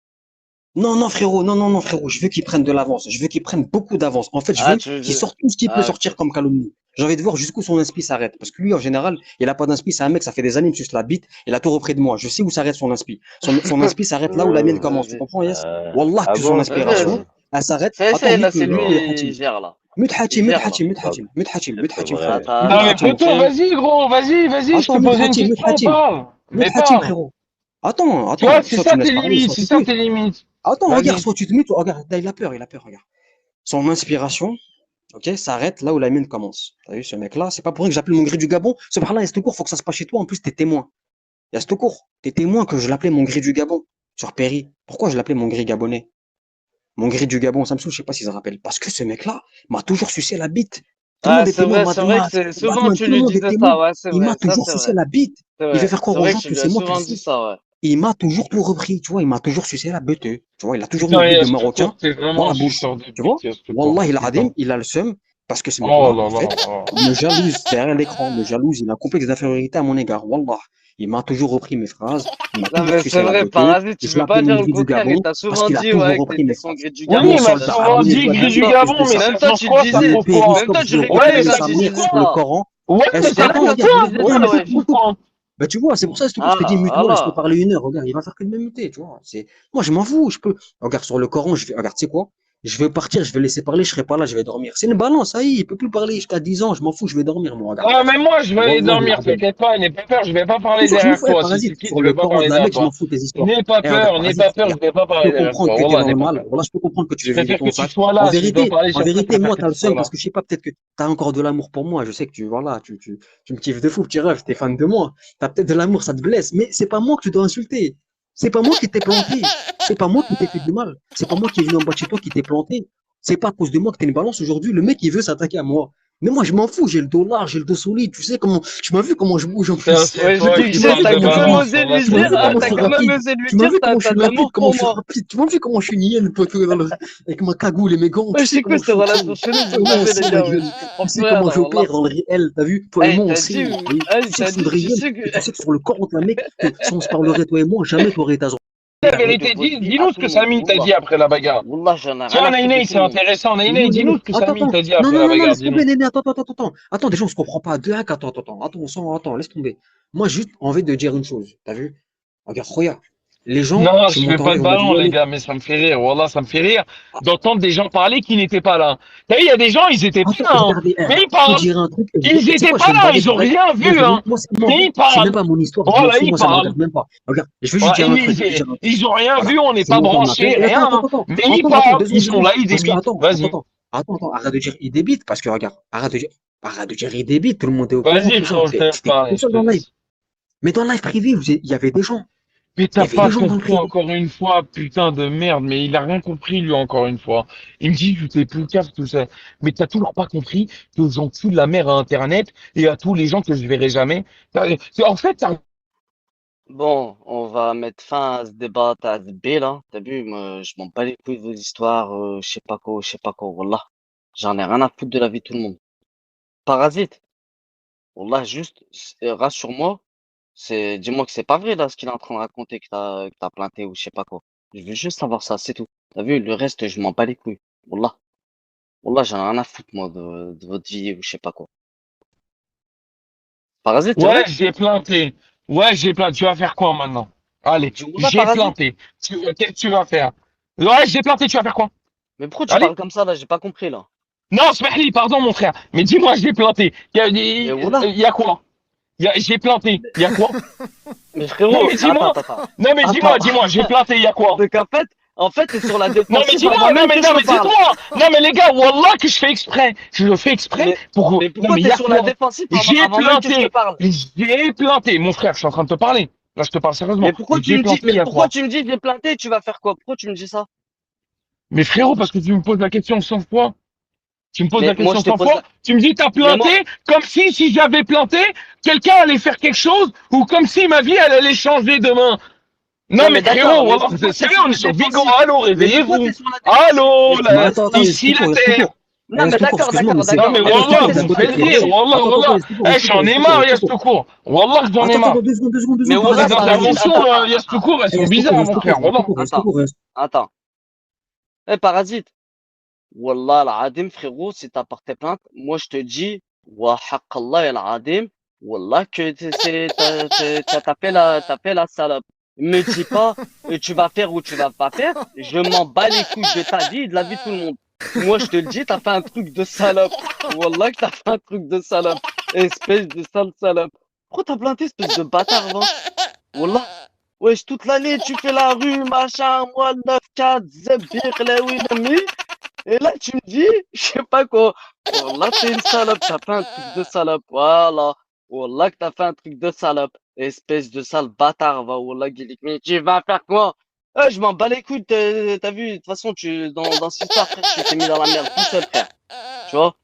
D: Non, frérot. Non, frérot. Je veux qu'ils prennent de l'avance. Je veux qu'ils prennent beaucoup d'avance. En fait, je
B: Ah,
D: veux
B: tu
D: qu'ils
B: veux...
D: sortent tout ce qu'il peut
B: Ah, ok.
D: sortir comme calomnie. J'ai envie de voir jusqu'où son inspi s'arrête. Parce que lui, en général, il a pas d'inspi. C'est un mec, ça fait des années, il me suce la bite. Il a tout repris de moi. Je sais où s'arrête son inspi. Son inspi s'arrête là où la mienne commence. Tu
B: Vas-y,
D: comprends, Yes? Wallah,
E: Ah
D: que son
E: bon,
D: inspiration,
B: vas-y.
E: carrément.
D: elle s'arrête.
B: Ça y
D: Attends,
B: est, là, c'est lui,
D: mute-le,
B: il
D: Hatim.
B: gère, là.
D: Mute
B: Il
D: Hatim, mute
B: gère, là.
D: Hatim, mute
E: Ah,
D: Hatim, mute Hatim, mute
E: c'est
D: Hatim,
E: vrai.
D: frérot.
B: Attends,
D: Mute
A: Non, mais
D: Hatim.
A: poto,
B: tranquille.
A: vas-y, gros, vas-y, je te
D: Attends,
A: posais une question,
D: Mute Hatim.
A: parle.
D: Mute
A: Mais
D: Hatim,
A: parle.
D: frérot.
A: Toi, c'est
D: Soit tu
A: ça
D: me laisses
A: tes
D: parler,
A: limites,
D: soit
A: c'est
D: tu te
A: ça
D: mutes.
A: tes limites.
D: Attends, regarde,
A: Vas-y.
D: soit tu te mutes, regarde, là, il a peur, regarde. Son inspiration, ok, s'arrête là où la mienne commence. T'as vu, ce mec-là, c'est pas pour rien que j'appelle mon gris du Gabon. Ce par-là, Yastocourt, faut que ça se passe chez toi. En plus, t'es témoin. Yastocourt, t'es témoin que je l'appelais mon gris du Gabon sur Péri. Pourquoi je l'appelais mon gris gabonais? Mon gris du Gabon, ça me saoule, je sais pas s'ils se rappellent. Parce que ce mec-là m'a toujours sucé la bite. Tout le
B: Ah,
D: monde est témoin,
B: c'est vrai que c'est souvent
D: Batman,
B: tu
D: tout le
B: lui
D: monde est
B: disais
D: témoin.
B: ça, ouais, c'est
D: Il
B: vrai,
D: m'a
B: ça
D: toujours
B: c'est
D: sucé
B: vrai.
D: la bite. Il fait faire
B: C'est
D: croire aux
B: vrai que
D: gens
B: tu
D: que
B: lui
D: c'est
B: as
D: moi qui le
B: souvent
D: fous.
B: dit ça, ouais.
D: Il m'a toujours tout repris, tu vois, il m'a toujours sucé la bête, tu vois, il a toujours mis
A: Putain,
D: le but de
A: Yass, tout
D: Marocain
A: court, t'es
D: dans
A: vraiment un
D: la bouche,
A: suceur de
D: tu vois.
A: bite, Yass, tout court.
D: Wallah, il a adim,
A: Putain.
D: il a le seum, parce que ce
A: Oh
D: mec-là,
A: là
D: en
A: là
D: fait,
A: là.
D: il me jalouse derrière l'écran, il me jalouse, il a un complexe d'infériorité à mon égard, Wallah. Il m'a toujours repris mes phrases, il m'a
B: Non
D: toujours
B: mais c'est
D: sucé la
B: vrai,
D: bête,
B: Parasite, tu
D: je
B: peux
D: l'appelais
B: pas
D: mon
B: dire le
D: gris du
B: contraire, il
D: Gabon,
B: t'a
D: parce
B: souvent
D: qu'il a
B: dit,
D: toujours
B: ouais, que
D: repris mes
B: t'étais son
D: phrases.
B: gré du
A: Oui,
D: Mon
B: Gabon,
A: il m'a
D: soldat
A: souvent
D: habillé
A: dit
D: doigt
A: gris
B: même
A: du
D: d'Ivoire,
B: toi,
D: fils
A: Gabon,
D: de
A: mais ça
B: même toi
A: change
B: tu
A: quoi, ça
B: disais,
A: prouve
D: le
A: quoi?
B: même toi tu
D: périscope
A: Ouais,
B: rigolais
A: mais
D: d'Okoumé,
A: ça
B: quand
D: sa
B: tu
A: prouve
D: mère
B: disais
D: sur le
A: quoi?
B: ça.
D: Coran.
A: Ouais, mais c'est
D: Attends,
A: rien,
D: regarde,
A: toi.
B: Tu disais
A: Ouais,
B: ça,
A: mais ça
B: wesh.
A: prouve quoi?
D: bah, tu vois, c'est pour ça, ce coup, je te dis,
B: Ah,
D: mute-moi, laisse-le
B: Allah.
D: parler 1 heure. Regarde, il va faire que de me muter, tu vois. Moi, je m'en fous, je peux. Regarde, sur le Coran, regarde, tu sais quoi? Je vais partir, je vais laisser parler, je serai pas là, je vais dormir. C'est une balance, ça y est, il peut plus parler jusqu'à 10 ans, je m'en fous, je vais dormir, moi, regarde.
A: Ah, mais moi, je vais aller
D: Wallah, il
A: dormir,
D: adem.
A: t'inquiète pas, n'aie pas peur, je vais pas
D: Bien
A: parler
D: sûr, je m'en
A: derrière
D: fous, eh,
A: toi. Si tu
D: parasite.
A: quittes,
D: Sur
A: je
D: le
A: vais pas
D: Coran
A: parler
D: de la
A: derrière
D: Mecque, je m'en
A: toi.
D: fous tes histoires.
A: N'aie pas
D: Regarde,
A: peur, n'aie
D: parasite,
A: pas peur, je
D: regarde.
A: vais pas
D: Je
A: parler
D: peux
A: derrière
D: comprendre
A: toi.
D: que t'es
A: Wallah,
D: dans
A: n'aie
D: le
A: pas
D: mal.
A: peur.
D: Voilà, je peux comprendre que tu
A: Je
D: veux vider
A: préfère que
D: ton
A: tu
D: sac.
A: sois là, si je dois parler,
D: En vérité,
A: je
D: moi,
A: préfère
D: t'as
A: que
D: le
A: tu sois
D: seum
A: là.
D: parce que je sais pas, peut-être que t'as encore de l'amour pour moi. Je sais que voilà, tu me kiffes de fou, petit rêve, t'es fan de moi. T'as peut-être de l'amour, ça te blesse, mais c'est pas moi que tu dois insulter. C'est pas moi qui t'ai planté. C'est pas moi qui t'ai fait du mal. C'est pas moi qui est venu en bas de chez toi qui t'ai planté. C'est pas à cause de moi que t'es une balance aujourd'hui. Le mec, il veut s'attaquer à moi. Mais moi, je m'en fous. J'ai le dollar, j'ai le dos solide. Tu sais comment, tu m'as vu comment je bouge en
A: Putain,
D: plus.
A: c'est
B: Ouais, je
A: toi
B: dis,
A: qui
D: Tu m'as vu
A: parles
B: t'as
A: de
D: comment
B: quand
D: je
B: même
D: bouge.
A: balance,
B: osé
A: on va
B: lui
D: Tu
A: se
D: m'as
B: dire,
D: vu
A: laisser
D: comment je
B: t'as
D: suis
B: quand
A: tranquille.
B: même
D: rapide.
B: osé lui
D: Tu m'as
B: dire,
D: vu comment je
B: t'as
D: suis
B: de
D: rapide,
B: l'amour
D: comment
B: pour
D: je suis
B: moi.
D: rapide. Tu m'as vu comment je suis nienne, poteau, avec ma cagoule et mes gants. Tu
B: Ouais,
D: sais
B: c'est quoi
D: comment
B: cette
D: je
B: relation
D: fonctionne.
B: chelou que
D: Toi et
B: vous
D: moi, on
B: avez, les
D: sait, ma
B: gars, ouais,
D: gueule.
B: je comprends
D: Tu sais
B: plus rien,
D: comment
B: là,
D: j'opère
B: wallah.
D: dans le réel. T'as vu? Toi et
B: Eh,
D: moi, on
B: t'as
D: sait.
B: dit,
D: Oui. Tu sais que sur le
B: tu
D: réel,
B: sais que,
D: et tu sais que sur le corps de la mec, que si on se parlerait, toi et moi, jamais t'aurais ta
A: La
B: parler de
A: vérité,
B: votre vie à
A: dis-nous ce
B: tout
A: que
B: le monde,
A: Samy t'a
B: wallah.
A: dit après la bagarre.
B: Wallah, j'en ai rien
A: Tiens,
B: à foutre de
A: Naïné,
B: tout
A: c'est
B: le monde.
A: intéressant. Naïné,
D: Non,
A: dis-nous ce que
D: attends,
A: Samy
D: attends.
A: t'a dit
D: Non,
A: après
D: non,
A: la
D: non, non,
A: bagarre,
D: laisse tomber,
A: dis-nous.
D: Néné. Attends, attends, attends, attends. Attends, déjà, on se comprend pas. Deux, attends, attends, attends. Attends, attends, laisse tomber. Moi, juste envie de dire une chose. T'as vu? Regarde, regarde. Les gens,
A: Non,
D: tu
A: je fais
D: m'entendais
A: pas de
D: en mode,
A: ballon,
D: ouais,
A: les
D: mais,
A: gars, mais ça me fait rire. Wallah, ça me fait rire d'entendre des gens parler qui n'étaient pas là. T'as vu, il y a des gens, ils étaient pas
D: attends,
A: là, hein.
D: regardez,
A: Mais ils
D: je te
A: parlent.
D: dirai un truc.
A: Ils
D: Tu sais
A: étaient
D: quoi, je
A: pas
D: vais me
A: là,
D: barrer
A: ils ont
D: direct.
A: rien
D: Moi,
A: vu, hein.
D: moi,
A: Mais ils
D: c'est même
A: parlent.
D: pas mon histoire. Je m'en
A: Voilà,
D: fous.
A: ils
D: Moi, ça me
A: parlent.
D: regarde même pas. Regarde, je veux juste
A: Voilà,
D: dire un truc. Je veux dire un truc.
A: ils ont rien
D: Voilà.
A: vu, on n'est
D: C'est
A: pas
D: moi qu'on appelle.
A: branchés,
D: Attends,
A: rien,
D: attends,
A: hein.
D: attends,
A: Mais ils
D: attends, attends,
A: parlent.
D: deux
A: Ils
D: secondes, deux
A: sont
D: secondes.
A: là, ils
D: Parce que,
A: débitent.
D: attends, attends,
A: Vas-y.
D: attends, attends, attends, arrête de dire il débite. Parce que, regarde, arrête de dire il débite. Tout le monde est au courant,
A: Vas-y,
D: tout ça.
A: frérot, je te laisse
D: T'es tout
A: parler, je
D: seul
A: te
D: dans le live.
A: laisse.
D: Mais dans le live privé, il y avait des gens.
A: Mais
D: Il y
A: t'as
D: avait des
A: pas
D: gens dans le
A: compris
D: privé.
A: encore une fois, putain de merde, mais il a rien compris lui encore une fois. Il me dit tu t'es plus cave tout ça. Mais t'as toujours pas compris que j'encule la mère à internet et à tous les gens que je verrai jamais. En fait,
B: Bon, on va mettre fin à ce débat, à ce B, là. T'as vu, moi, je m'en bats les couilles de vos histoires, je sais pas quoi, wallah. J'en ai rien à foutre de la vie de tout le monde. Parasite, wallah, juste, rassure-moi, dis-moi que c'est pas vrai, là, ce qu'il est en train de raconter, que t'as planté ou je sais pas quoi. Je veux juste savoir ça, c'est tout. T'as vu, le reste, je m'en bats les couilles. Wallah. Wallah, j'en ai rien à foutre, moi, de votre vie ou je sais pas quoi. Parasite, c'est
A: ouais,
B: vrai?
A: j'ai planté. Ouais, j'ai planté. Tu vas faire quoi maintenant? Allez,
B: Dis Wallah,
A: j'ai
B: Parasite.
A: planté. Qu'est-ce que tu vas faire? Ouais, j'ai planté, tu vas faire quoi?
B: Mais pourquoi tu
A: Allez.
B: parles comme ça, là? J'ai pas compris, là.
A: Non, Smahli, pardon mon frère. Mais dis-moi, j'ai planté.
B: Mais Wallah.
A: Il y a quoi? J'ai planté. Il y a quoi?
B: Mais
A: Non,
B: frérot,
A: mais dis-moi. Non, mais
B: attends.
A: dis-moi, j'ai planté, il y a quoi?
B: Donc en fait, t'es sur la
A: Non, mais
B: défensive avant
A: dis-moi,
B: même que je
A: non,
B: te
A: mais
B: parle.
A: dis-moi. Non, mais les gars, wallah que je fais exprès. Je le fais exprès
B: Mais,
A: pour.
B: mais
A: Non,
B: pourquoi
A: mais il
B: t'es
A: y a
B: sur la
A: quoi?
B: défensive
A: J'ai
B: avant même que je te
A: planté.
B: parle?
A: J'ai planté. Mon frère, je suis en train de te parler. Là, je te parle sérieusement. J'ai planté, il y
B: Mais
A: a
B: pourquoi
A: quoi?
B: tu me dis, j'ai planté, tu vas faire quoi? Pourquoi tu me dis ça?
A: Mais frérot, parce que tu me poses la question 100 fois. Tu me poses
B: Mais
A: la
B: moi,
A: question
B: je te
A: 100
B: pose
A: fois.
B: la,
A: Tu me dis, t'as
B: mais moi,
A: planté comme si j'avais planté, quelqu'un allait faire quelque chose ou comme si ma vie, elle allait changer demain. Non,
B: non,
A: mais
B: mais d'accord,
A: frérot,
B: mais
A: voilà,
B: pourquoi
A: c'est
B: t'es
A: vrai,
B: sur
A: on est
B: la
A: sur Vigo.
B: défensive?
A: Allô,
B: Mais pourquoi t'es
A: réveillez-vous.
B: sur la défensive?
A: Allô,
B: Mais
D: Mais
B: pourquoi t'es
D: attends,
B: sur la
D: attends,
A: ici la
D: explique-moi,
A: terre.
D: explique-moi. Excuse-moi, mais c'est.
A: Non, mais
B: Pourquoi
A: Wallah,
B: t'es
D: Excuse-moi,
A: vous
B: sur
A: me
B: la
A: faites rire.
B: défensive?
A: Wallah, Wallah. Eh, j'en ai marre, Yastoukour. Wallah, que j'en ai
D: Attends,
A: marre.
D: attends, deux
B: Mais
D: secondes,
A: Ces
B: Wallah,
D: parasite, parasite.
B: parasite,
A: interventions,
B: attends,
A: Yastoukour, elles
D: Eh,
A: sont bizarres, mon frère. Wallah.
B: attends, attends. Eh, parasite. Wallah, al-Adim, frérot, si t'as porté plainte, moi je te dis, wa Allah al-Adim, Wallah, que t'as fait la salope. Me dis pas, tu vas faire ou tu vas pas faire. Je m'en bats les couilles de ta vie et de la vie de tout le monde. Moi, je te le dis, t'as fait un truc de salope. Wallah, que t'as fait un truc de salope. Espèce de sale salope. Pourquoi t'as planté, espèce de bâtard, va? Wallah. Wesh, toute l'année, tu fais la rue, machin, moi, 9-4, zebir, là, oui, et là, tu me dis, je sais pas quoi. Wallah, t'es une salope, t'as fait un truc de salope. Voilà. Wallah, que t'as fait un truc de salope. Espèce de sale bâtard, va. Wallah, Guilik. Mais tu vas faire quoi? Je m'en bats les couilles, t'as vu. De toute façon, dans cette histoire, frère, tu t'es mis dans la merde tout seul, frère. Tu vois?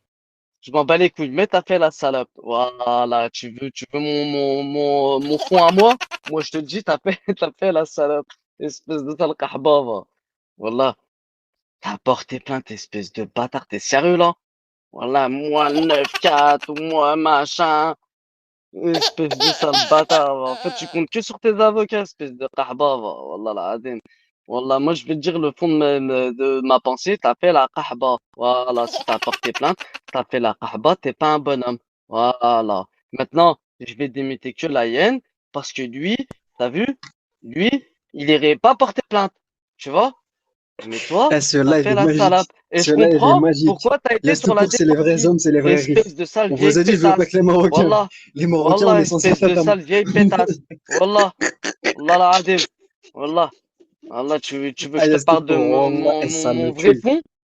B: Je m'en bats les couilles, mais t'as fait la salope. Voilà. Tu veux mon fond à moi? Moi, je te dis, t'as fait la salope. Espèce de sale kahba, va. Wallah. T'as porté plainte, espèce de bâtard, t'es sérieux là? Voilà, moi 9-4, ou moi machin, espèce de sale bâtard. Va. En fait, tu comptes que sur tes avocats, espèce de kahba. Va. Wallah la adem. Wallah, moi je vais te dire le fond de ma pensée, t'as fait la kahba. Voilà, si t'as porté plainte, t'as fait la kahba, t'es pas un bonhomme. Voilà. Maintenant, je vais démêter que la hyène, parce que lui, t'as vu, lui, il irait pas porter plainte. Tu vois? Mais toi,
D: Eh, ce
B: t'as
D: live
B: fait
D: est
B: la
D: magique.
B: salope. Et
D: Ce
B: je
D: live est
B: comprends
D: magique.
B: pourquoi t'as été
D: Laisse tout
B: sur la
D: court, c'est les vrais
B: défensive.
D: hommes, c'est les vrais riffs.
B: Espèce de sale
D: On
B: vieille
D: vous a dit, je veux pas
B: pétasse.
D: que les Marocains.
B: Wallah,
D: Les Marocains, on
B: wallah,
D: est censé
B: espèce de
D: faire
B: sale vieille pétasse. Wallah, wallah la adim. Wallah, wallah, tu veux que
D: Ah,
B: je te
D: laisse tout
B: parle de
D: court. Wallah, et ça
B: mon
D: me
B: vrai
D: tue.
B: fond?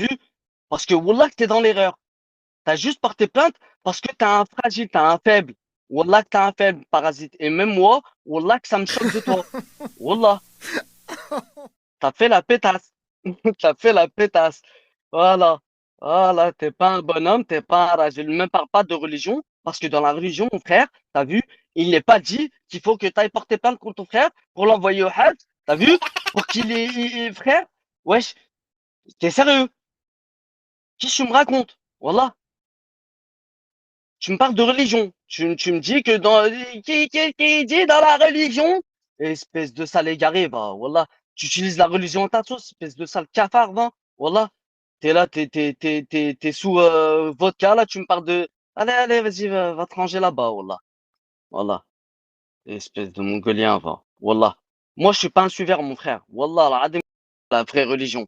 B: vu? Parce que Wallah que t'es dans l'erreur. T'as juste porté plainte parce que t'as un fragile, t'as un faible. Wallah que t'as un faible, parasite. Et même moi, Wallah que ça me choque de toi. Wallah, t'as fait la pétasse. T'as fait la pétasse. Voilà. Voilà, t'es pas un bonhomme, t'es pas un rageux. Ne me parle pas de religion, parce que dans la religion, mon frère, t'as vu, il n'est pas dit qu'il faut que tu ailles porter plainte contre ton frère pour l'envoyer au Hajj. T'as vu? Pour qu'il frère. Wesh, t'es sérieux? Qu'est-ce que tu me racontes? Voilà. Tu me parles de religion. Tu me dis que qui dit dans la religion? Espèce de sale égaré, va. Voilà. Tu utilises la religion en ta sauce, espèce de sale cafard, va. Voilà. T'es là, t'es sous vodka, là, tu me parles de. Allez, allez, vas-y, va te ranger là-bas, voilà. Voilà. Espèce de mongolien, va. Voilà. Moi, je suis pas un suiveur, mon frère. Wallah, la vraie religion.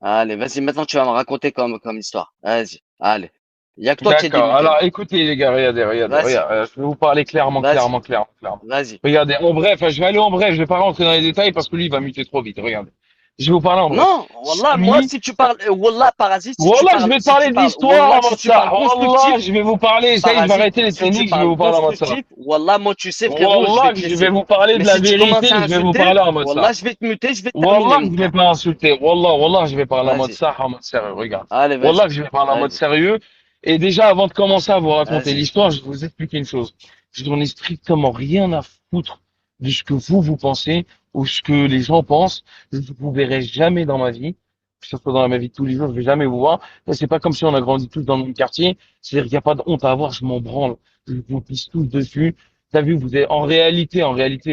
B: Allez, vas-y, maintenant tu vas me raconter comme histoire. Vas-y, allez. Il y a que toi qui es
A: D'accord.
B: dégoûté,
A: Alors,
B: là.
A: écoutez, les gars,
B: Vas-y,
A: Je vais vous parler clairement,
B: vas-y,
A: clairement, clairement, clairement.
B: vas-y.
A: Regardez, en bref, je vais aller en bref, je vais pas rentrer dans les détails parce que lui, il va muter trop vite. Regardez. Je vais vous parler en bref.
B: Non, wallah, moi,
A: Samy,
B: si tu parles, wallah, parasite,
A: Wallah, je vais te
B: si
A: parler
B: tu
A: de
B: parles,
A: l'histoire
B: wallah,
A: en
B: si
A: mode
B: tu
A: ça.
B: parles
A: Wallah,
B: constructif,
A: je vais vous parler. Ça y est, je vais
B: parasite,
A: arrêter les
B: si tu
A: techniques, je vais
B: parles
A: vous parler en mode ça.
B: constructif, wallah, moi, tu sais, frérot, je vais
A: Wallah,
B: te
A: je vais
B: laisser.
A: vous parler
B: Mais
A: de la
B: si tu commences
A: vérité,
B: à
A: je vais vous
B: insulter,
A: parler en mode
B: wallah,
A: ça.
B: je vais te muter, je vais te terminer,
A: Wallah,
B: mon
A: je vais
B: frère.
A: pas insulter. Wallah, je vais parler en mode
B: Vas-y,
A: ça, en mode sérieux. Regarde.
B: allez,
A: Wallah,
B: vas-y,
A: que je vais parler en mode
B: vas-y,
A: sérieux. Et déjà, avant de commencer à vous raconter
B: vas-y.
A: l'histoire, je vais vous expliquer une chose. Je n'en ai strictement rien à foutre de ce que vous pensez ou ce que les gens pensent. Je ne vous verrai jamais dans ma vie. Que ce soit dans ma vie de tous les jours, je vais jamais vous voir. Ça, c'est pas comme si on a grandi tous dans le même quartier. C'est-à-dire qu'il n'y a pas de honte à avoir, je m'en branle. Je vous pisse tous dessus. T'as vu, vous êtes, en réalité,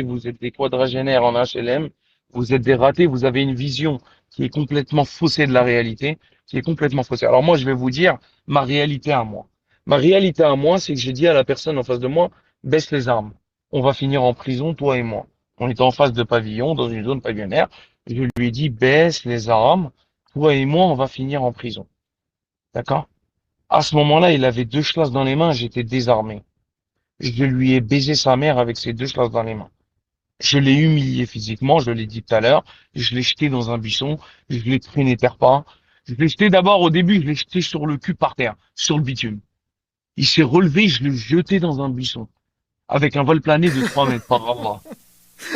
A: vous êtes des quadragénaires en HLM. Vous êtes des ratés. Vous avez une vision qui est complètement faussée de la réalité, qui est complètement faussée. Alors moi, je vais vous dire ma réalité à moi. Ma réalité à moi, c'est que j'ai dit à la personne en face de moi, baisse les armes. On va finir en prison, toi et moi. On était en face de pavillon, dans une zone pavillonnaire. Je lui ai dit, baisse les armes. Toi et moi, on va finir en prison. D'accord? À ce moment-là, il avait deux chlasses dans les mains, j'étais désarmé. Je lui ai baisé sa mère avec ses deux chlasses dans les mains. Je l'ai humilié physiquement, je l'ai dit tout à l'heure. Je l'ai jeté dans un buisson, je l'ai traîné terre pas. Je l'ai jeté d'abord au début, je l'ai jeté sur le cul par terre, sur le bitume. Il s'est relevé, je l'ai jeté dans un buisson, avec un vol plané de 3 mètres, par Allah.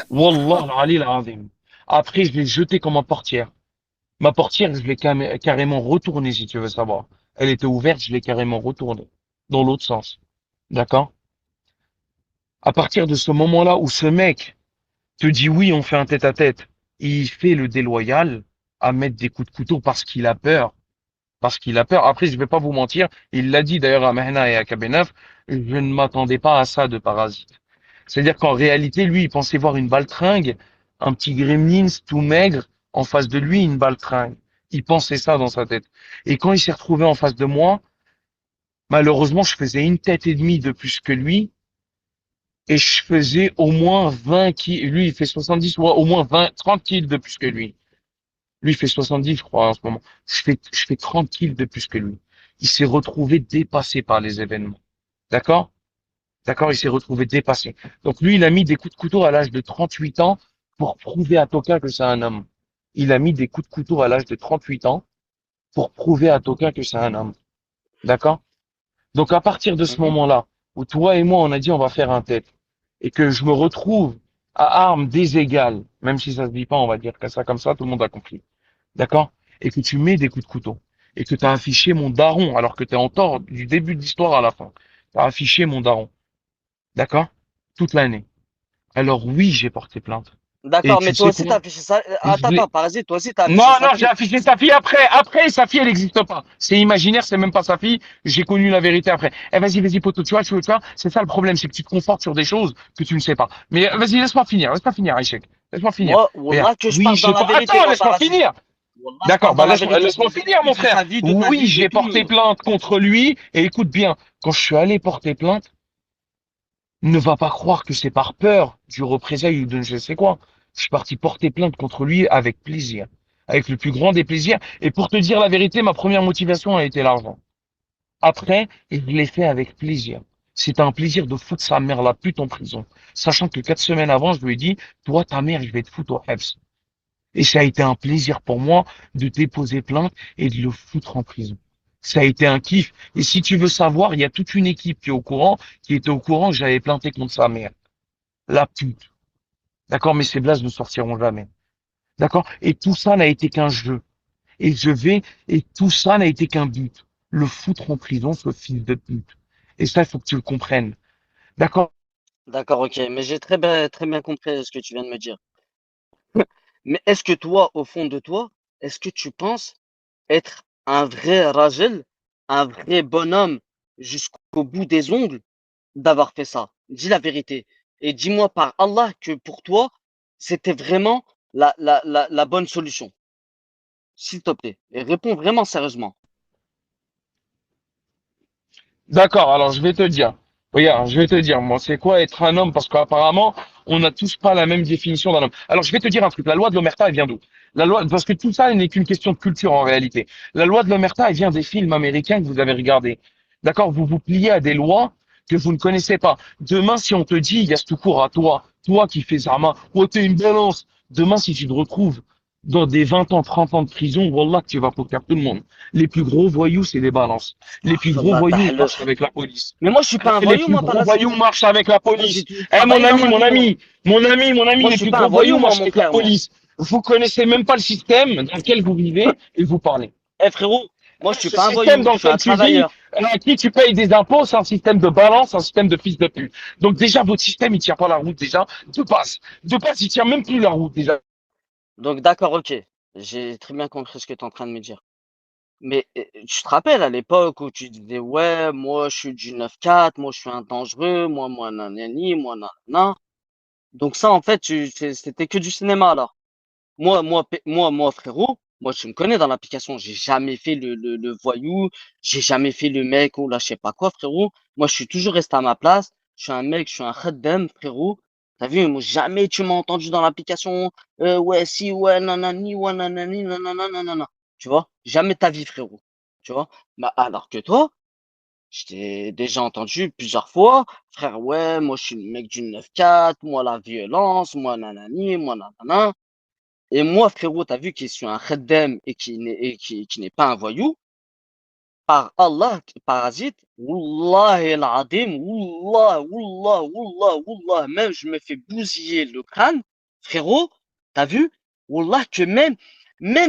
A: Wallah al-Ali al-Azim. Après, je l'ai jeté comme en portière. Ma portière, je l'ai carrément retournée, si tu veux savoir. Elle était ouverte, je l'ai carrément retournée. Dans l'autre sens. D'accord? À partir de ce moment-là où ce mec te dit oui, on fait un tête-à-tête, et il fait le déloyal à mettre des coups de couteau parce qu'il a peur. Parce qu'il a peur. Après, je vais pas vous mentir, il l'a dit d'ailleurs à Mehna et à KB9, je ne m'attendais pas à ça de Parasite. C'est-à-dire qu'en réalité, lui, il pensait voir une baltringue, un petit gremlins tout maigre, en face de lui, une baltringue. Il pensait ça dans sa tête. Et quand il s'est retrouvé en face de moi, malheureusement, je faisais une tête et demie de plus que lui, et je faisais au moins 20 kilos. Lui, il fait 70, ou au moins 20, 30 kilos de plus que lui. Lui, il fait 70, je crois, en ce moment. Je fais 30 kilos de plus que lui. Il s'est retrouvé dépassé par les événements. D'accord? D'accord, il s'est retrouvé dépassé. Donc lui, il a mis des coups de couteau à l'âge de 38 ans pour prouver à Toka que c'est un homme. Il a mis des coups de couteau à l'âge de 38 ans pour prouver à Toka que c'est un homme. D'accord? Donc à partir de ce
B: Mhm.
A: moment-là, où toi et moi, on a dit on va faire un tête, et que je me retrouve à armes déségales, même si ça se dit pas, on va dire que ça comme ça, tout le monde a compris. D'accord? Et que tu mets des coups de couteau, et que tu as affiché mon daron, alors que tu es en tort du début de l'histoire à la fin. Tu as affiché mon daron. D'accord? Toute l'année. Alors oui, j'ai porté plainte. Et
B: D'accord,
A: tu
B: mais toi
A: sais
B: aussi, t'as
A: quoi?
B: affiché ça.
A: Je
B: Attends,
A: l'ai-
B: parasite, toi aussi, t'as
A: Non,
B: affiché sa
A: non, j'ai
B: fille.
A: affiché sa fille après. Après, sa fille, elle n'existe pas. C'est imaginaire, c'est même pas sa fille. J'ai connu la vérité après. Eh, vas-y, poteau, tu vois, c'est ça le problème, c'est que tu te confortes sur des choses que tu ne sais pas. Mais vas-y, laisse-moi finir, Aïchek. Laisse-moi finir.
B: Moi,
A: Regarde.
B: wallah, que je
A: Oui,
B: parle dans
A: j'ai
B: la
A: pas.
B: vérité,
A: Attends,
B: moi,
A: laisse-moi
B: parasite.
A: finir.
B: Wallah, je
A: D'accord,
B: parle dans
A: bah
B: la vérité.
A: laisse-moi finir, mon
B: De sa
A: frère.
B: vie, de ta
A: Oui,
B: vie, de
A: j'ai porté
B: tout.
A: plainte contre lui. Et écoute bien, quand je suis allé porter plainte, ne va pas croire que c'est par peur du représailles ou de je sais quoi. Je suis parti porter plainte contre lui avec plaisir, avec le plus grand des plaisirs. Et pour te dire la vérité, ma première motivation a été l'argent. Après, je l'ai fait avec plaisir. C'était un plaisir de foutre sa mère la pute en prison. Sachant que 4 semaines avant, je lui ai dit, toi, ta mère, je vais te foutre au Hebs. Et ça a été un plaisir pour moi de déposer plainte et de le foutre en prison. Ça a été un kiff. Et si tu veux savoir, il y a toute une équipe qui est au courant, qui était au courant que j'avais planté contre sa mère. La pute. D'accord? Mais ces blagues ne sortiront jamais. D'accord? Et tout ça n'a été qu'un jeu. et tout ça n'a été qu'un but. Le foutre en prison, ce fils de pute. Et ça, il faut que tu le comprennes. D'accord?
B: D'accord, ok, mais j'ai très bien compris ce que tu viens de me dire. Mais est-ce que toi, au fond de toi, est-ce que tu penses être un vrai Rajel, un vrai bonhomme jusqu'au bout des ongles d'avoir fait ça? Dis la vérité. Et dis-moi par Allah que pour toi, c'était vraiment la bonne solution. S'il te plaît. Et réponds vraiment sérieusement.
A: D'accord, alors je vais te dire. Regarde, je vais te dire, moi, c'est quoi être un homme? Parce qu'apparemment, on n'a tous pas la même définition d'un homme. Alors, je vais te dire un truc. La loi de l'omerta, elle vient d'où? La loi, parce que tout ça n'est qu'une question de culture en réalité. La loi de l'omerta, elle vient des films américains que vous avez regardés. D'accord? Vous vous pliez à des lois que vous ne connaissez pas. Demain, si on te dit, il y a ce cours à toi, toi qui fais ça, oh, t'es une balance. Demain, si tu te retrouves dans des 20 ans, 30 ans de prison, wallah, que tu vas poker tout le monde. Les plus gros voyous, c'est des balances. Les plus gros
B: Allah
A: voyous marchent
B: tahlif.
A: avec la police.
B: Mais moi, je suis pas un
A: Les
B: voyou,
A: plus
B: moi,
A: gros
B: parasite.
A: voyous marchent avec la
B: Moi, j'ai
A: police.
B: toujours
A: Eh,
B: travaillé dans ma vie, moi.
A: mon ami,
B: Moi, je
A: les
B: suis
A: plus
B: pas un
A: gros
B: voyou,
A: voyous
B: moi,
A: marchent
B: mon
A: avec la
B: frère, moi.
A: police. Vous connaissez même pas le système dans lequel vous vivez et vous parlez.
B: Eh, frérot, moi, je suis
A: Ce
B: pas un
A: système
B: voyou,
A: dans
B: je suis un
A: lequel tu vis,
B: travailleur.
A: à qui tu payes des impôts, c'est un système de balance, un système de fils de pute. Donc déjà, votre système, il tient pas la route déjà. De base. De base, il tient même plus la route déjà.
B: Donc, d'accord, ok. J'ai très bien compris ce que tu es en train de me dire. Mais tu te rappelles à l'époque où tu disais, ouais, moi, je suis du 9-4, moi, je suis un dangereux, moi, nanani, moi, nanana. Donc, ça, en fait, c'était que du cinéma, alors. Moi, frérot, moi, tu me connais dans l'application, j'ai jamais fait le voyou, j'ai jamais fait le mec ou là, je sais pas quoi, frérot. Moi, je suis toujours resté à ma place. Je suis un mec, je suis un khaddam, frérot. T'as vu, moi, jamais tu m'as entendu dans l'application, ouais, si, ouais, nanani, ouais, nanani, nanana, nanana. Tu vois? Jamais ta vie, frérot. Tu vois? Bah, alors que toi, je t'ai déjà entendu plusieurs fois, frère, ouais, moi, je suis le mec du 9-4, moi, la violence, moi, nanani, moi, nanana. Et moi, frérot, t'as vu qu'il suis un khaddam et qui n'est pas un voyou, par Allah, parasite, Wallah al-Adim, Wallah, même je me fais bousiller le crâne, frérot, t'as vu? Wallah que même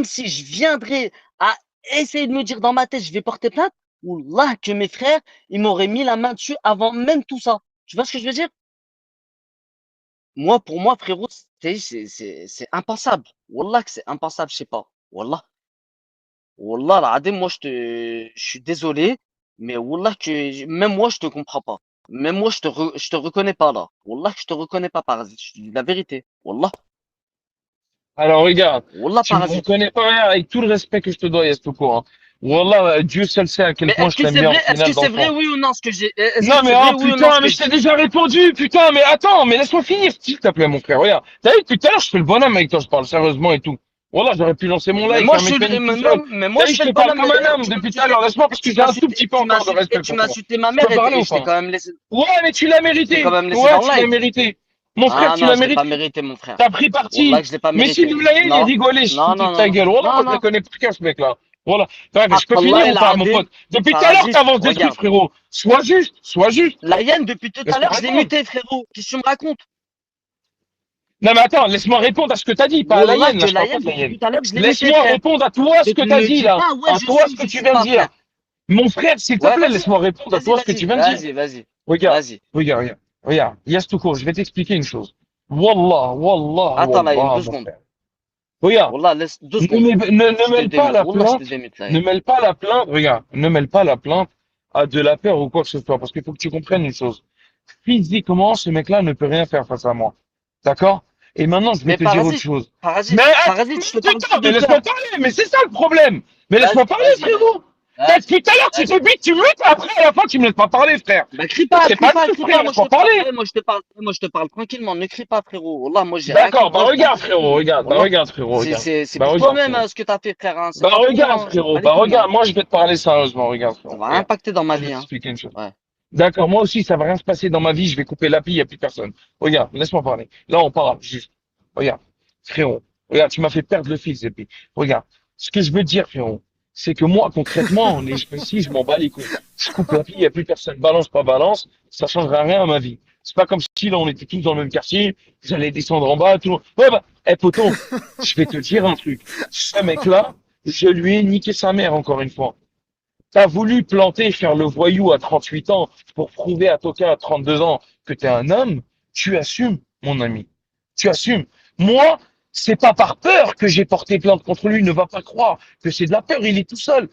B: si je viendrais à essayer de me dire dans ma tête, je vais porter plainte, Wallah que mes frères, ils m'auraient mis la main dessus avant même tout ça. Tu vois ce que je veux dire? Moi, pour moi, frérot, c'est impensable. Wallah que c'est impensable, je sais pas. Wallah. Wallah, العظيم, moi, je suis désolé, mais Wallah que même moi, je te comprends pas. Même moi, je te reconnais pas là. Wallah que je te reconnais pas, parasite. Je te dis la vérité. Wallah,
A: Alors regarde,
B: Wallah,
A: tu me
B: parasite.
A: reconnais pas rien avec tout le respect que je te dois, Yastouko, hein. Wallah, Dieu seul sait à quel
B: Mais
A: point je t'aime bien au
B: est-ce que
A: final dans
B: c'est
A: le
B: vrai,
A: fond.
B: oui ou non, ce que j'ai, est-ce
A: Non
B: que
A: mais
B: c'est
A: oh
B: vrai, oui ou non, ce
A: putain,
B: que
A: mais
B: je
A: je t'ai
B: dis?
A: déjà répondu, putain, mais attends, mais laisse-moi finir, s'il te plaît, mon frère, regarde. T'as vu, tout à l'heure, je fais le bonhomme avec toi, je parle sérieusement et tout. Voilà, j'aurais pu lancer mon
B: Mais
A: live,
B: moi,
A: faire
B: je
A: mes
B: suis,
A: conneries tout
B: mais
A: seul.
B: moi,
A: T'as
B: je
A: vu, je
B: fais
A: te
B: le
A: parle
B: bonhomme,
A: comme
B: mais
A: un homme depuis tout à l'heure, laisse-moi parce que j'ai un tout petit peu encore de respect
B: tu
A: pour
B: m'as
A: toi.
B: insulté ma
A: Je peux
B: mère
A: parler
B: et
A: ou
B: je t'ai
A: pas?
B: quand même laissé,
A: Ouais, mais tu l'as
B: je t'ai quand
A: mérité.
B: même laissé
A: Ouais,
B: dans le
A: tu l'as
B: live.
A: mérité. Mon frère,
B: Ah
A: tu
B: non,
A: l'as
B: je l'ai pas
A: mérité.
B: mérité, mon frère.
A: T'as pris
B: Wallah
A: parti.
B: que je l'ai pas
A: Mais s'il
B: mérité.
A: nous l'a il est
B: Non,
A: rigolé, je
B: non,
A: foutais
B: non,
A: de
B: non,
A: ta
B: non,
A: gueule. Voilà,
B: non,
A: moi je le
B: non.
A: connais par cœur, ce mec-là. Voilà. Bref, je
B: Haq
A: peux
B: Allah
A: finir ou
B: el
A: pas, mon
B: Adim,
A: pote? Depuis tout à l'heure,
B: parasite,
A: t'avances des trucs,
B: regarde.
A: frérot. Sois juste, sois juste.
B: La hyène, depuis tout à
A: Laisse-moi
B: l'heure, je l'ai
A: répondre.
B: muté, frérot. Qu'est-ce que tu me racontes?
A: Non, mais attends, laisse-moi répondre à ce que t'as dit, pas à la
B: Wallah
A: hyène,
B: que
A: là, je
B: la
A: parle pas
B: hyène,
A: de la
B: depuis
A: hyène.
B: tout à l'heure, je l'ai muté,
A: Laisse-moi
B: frère.
A: répondre à toi ce
B: Donc
A: que t'as
B: me
A: dit,
B: dis
A: là.
B: pas, ouais,
A: À
B: je
A: toi
B: suis
A: ce
B: ou
A: que
B: je
A: tu
B: suis
A: viens de
B: pas,
A: dire.
B: frère.
A: Mon frère, s'il te
B: Ouais,
A: plaît,
B: vas-y.
A: laisse-moi répondre à
B: Vas-y,
A: toi ce que
B: vas-y,
A: tu viens de dire.
B: vas-y, vas-y.
A: Regarde,
B: Vas-y.
A: regarde. Yass tout court, je vais t'expliquer une chose.
B: Attends, la hyène,
A: Wallah,
B: deux
A: mon
B: secondes.
A: frère. Regarde,
B: Wallah, laisse deux
A: ne,
B: secondes.
A: ne
B: Je te
A: mêle pas
B: démute.
A: la
B: Wallah, je te
A: plainte,
B: démute, la
A: ne
B: hyène.
A: mêle pas la plainte, regarde, ne mêle pas la plainte à de la peur ou quoi que ce soit, parce qu'il faut que tu comprennes une chose. Physiquement, ce mec-là ne peut rien faire face à moi. D'accord? Et maintenant, je vais
B: Mais
A: te dire autre
B: parasite,
A: chose. Mais
B: parasite,
A: attends,
B: parasite,
A: mais
B: je te parle pas
A: putain,
B: de
A: mais laisse-moi
B: peur.
A: parler, mais c'est ça le problème. Mais laisse-moi
B: Vas-y,
A: parler,
B: vas-y, vas-y.
A: frérot.
B: Vas-y,
A: Tout à l'heure, tu te
B: vas-y.
A: bites, tu mutes, après, à la fin, tu me laisses pas parler, frère.
B: Bah, crie
A: Ça,
B: pas,
A: c'est
B: crie
A: pas
B: pas,
A: mieux,
B: crie pas,
A: frère,
B: moi je te
A: laisse-moi
B: parle,
A: parler.
B: moi je te parle tranquillement, ne crie pas frérot. Wallah, moi j'ai rien
A: D'accord,
B: contre
A: bah
B: toi, je m'en
A: regarde,
B: bats les
A: frérot,
B: couilles.
A: regarde, bah
B: Wallah,
A: regarde, frérot, regarde.
B: c'est
A: Bah
B: pour
A: regarde,
B: toi-même
A: frérot.
B: ce que t'as fait frère, hein. C'est
A: Bah
B: pas pour moi,
A: regarde,
B: hein. Je m'en
A: frérot,
B: bats les
A: bah
B: couilles moi.
A: regarde, moi je vais te parler sérieusement, regarde,
B: Ça
A: frérot,
B: va
A: regarde.
B: impacter dans ma
A: Moi je vais
B: vie, hein.
A: t'expliquer une chose.
B: Ouais.
A: D'accord, moi aussi, ça va rien se passer dans ma vie, je vais couper l'appli, il n'y a plus personne. Regarde, laisse-moi parler. Là, on parle, juste. Regarde, frérot, regarde, tu m'as fait perdre le fil, et puis, regarde, ce que je veux te dire, frérot, c'est que moi, concrètement, les jeux ici, je m'en bats les couilles. Je coupe l'appli, il n'y a plus personne, balance, pas balance, ça changera rien à ma vie. C'est pas comme si là, on était tous dans le même quartier, j'allais descendre en bas, tout. Ouais, bah, poton, je vais te dire un truc. Ce mec-là, Je lui ai niqué sa mère, encore une fois. T'as voulu planter, faire le voyou à 38 ans pour prouver à Toka à 32 ans que t'es un homme. Tu assumes, mon ami. Tu assumes. Moi, c'est pas par peur que j'ai porté plainte contre lui. Ne va pas croire que c'est de la peur. Il est tout seul.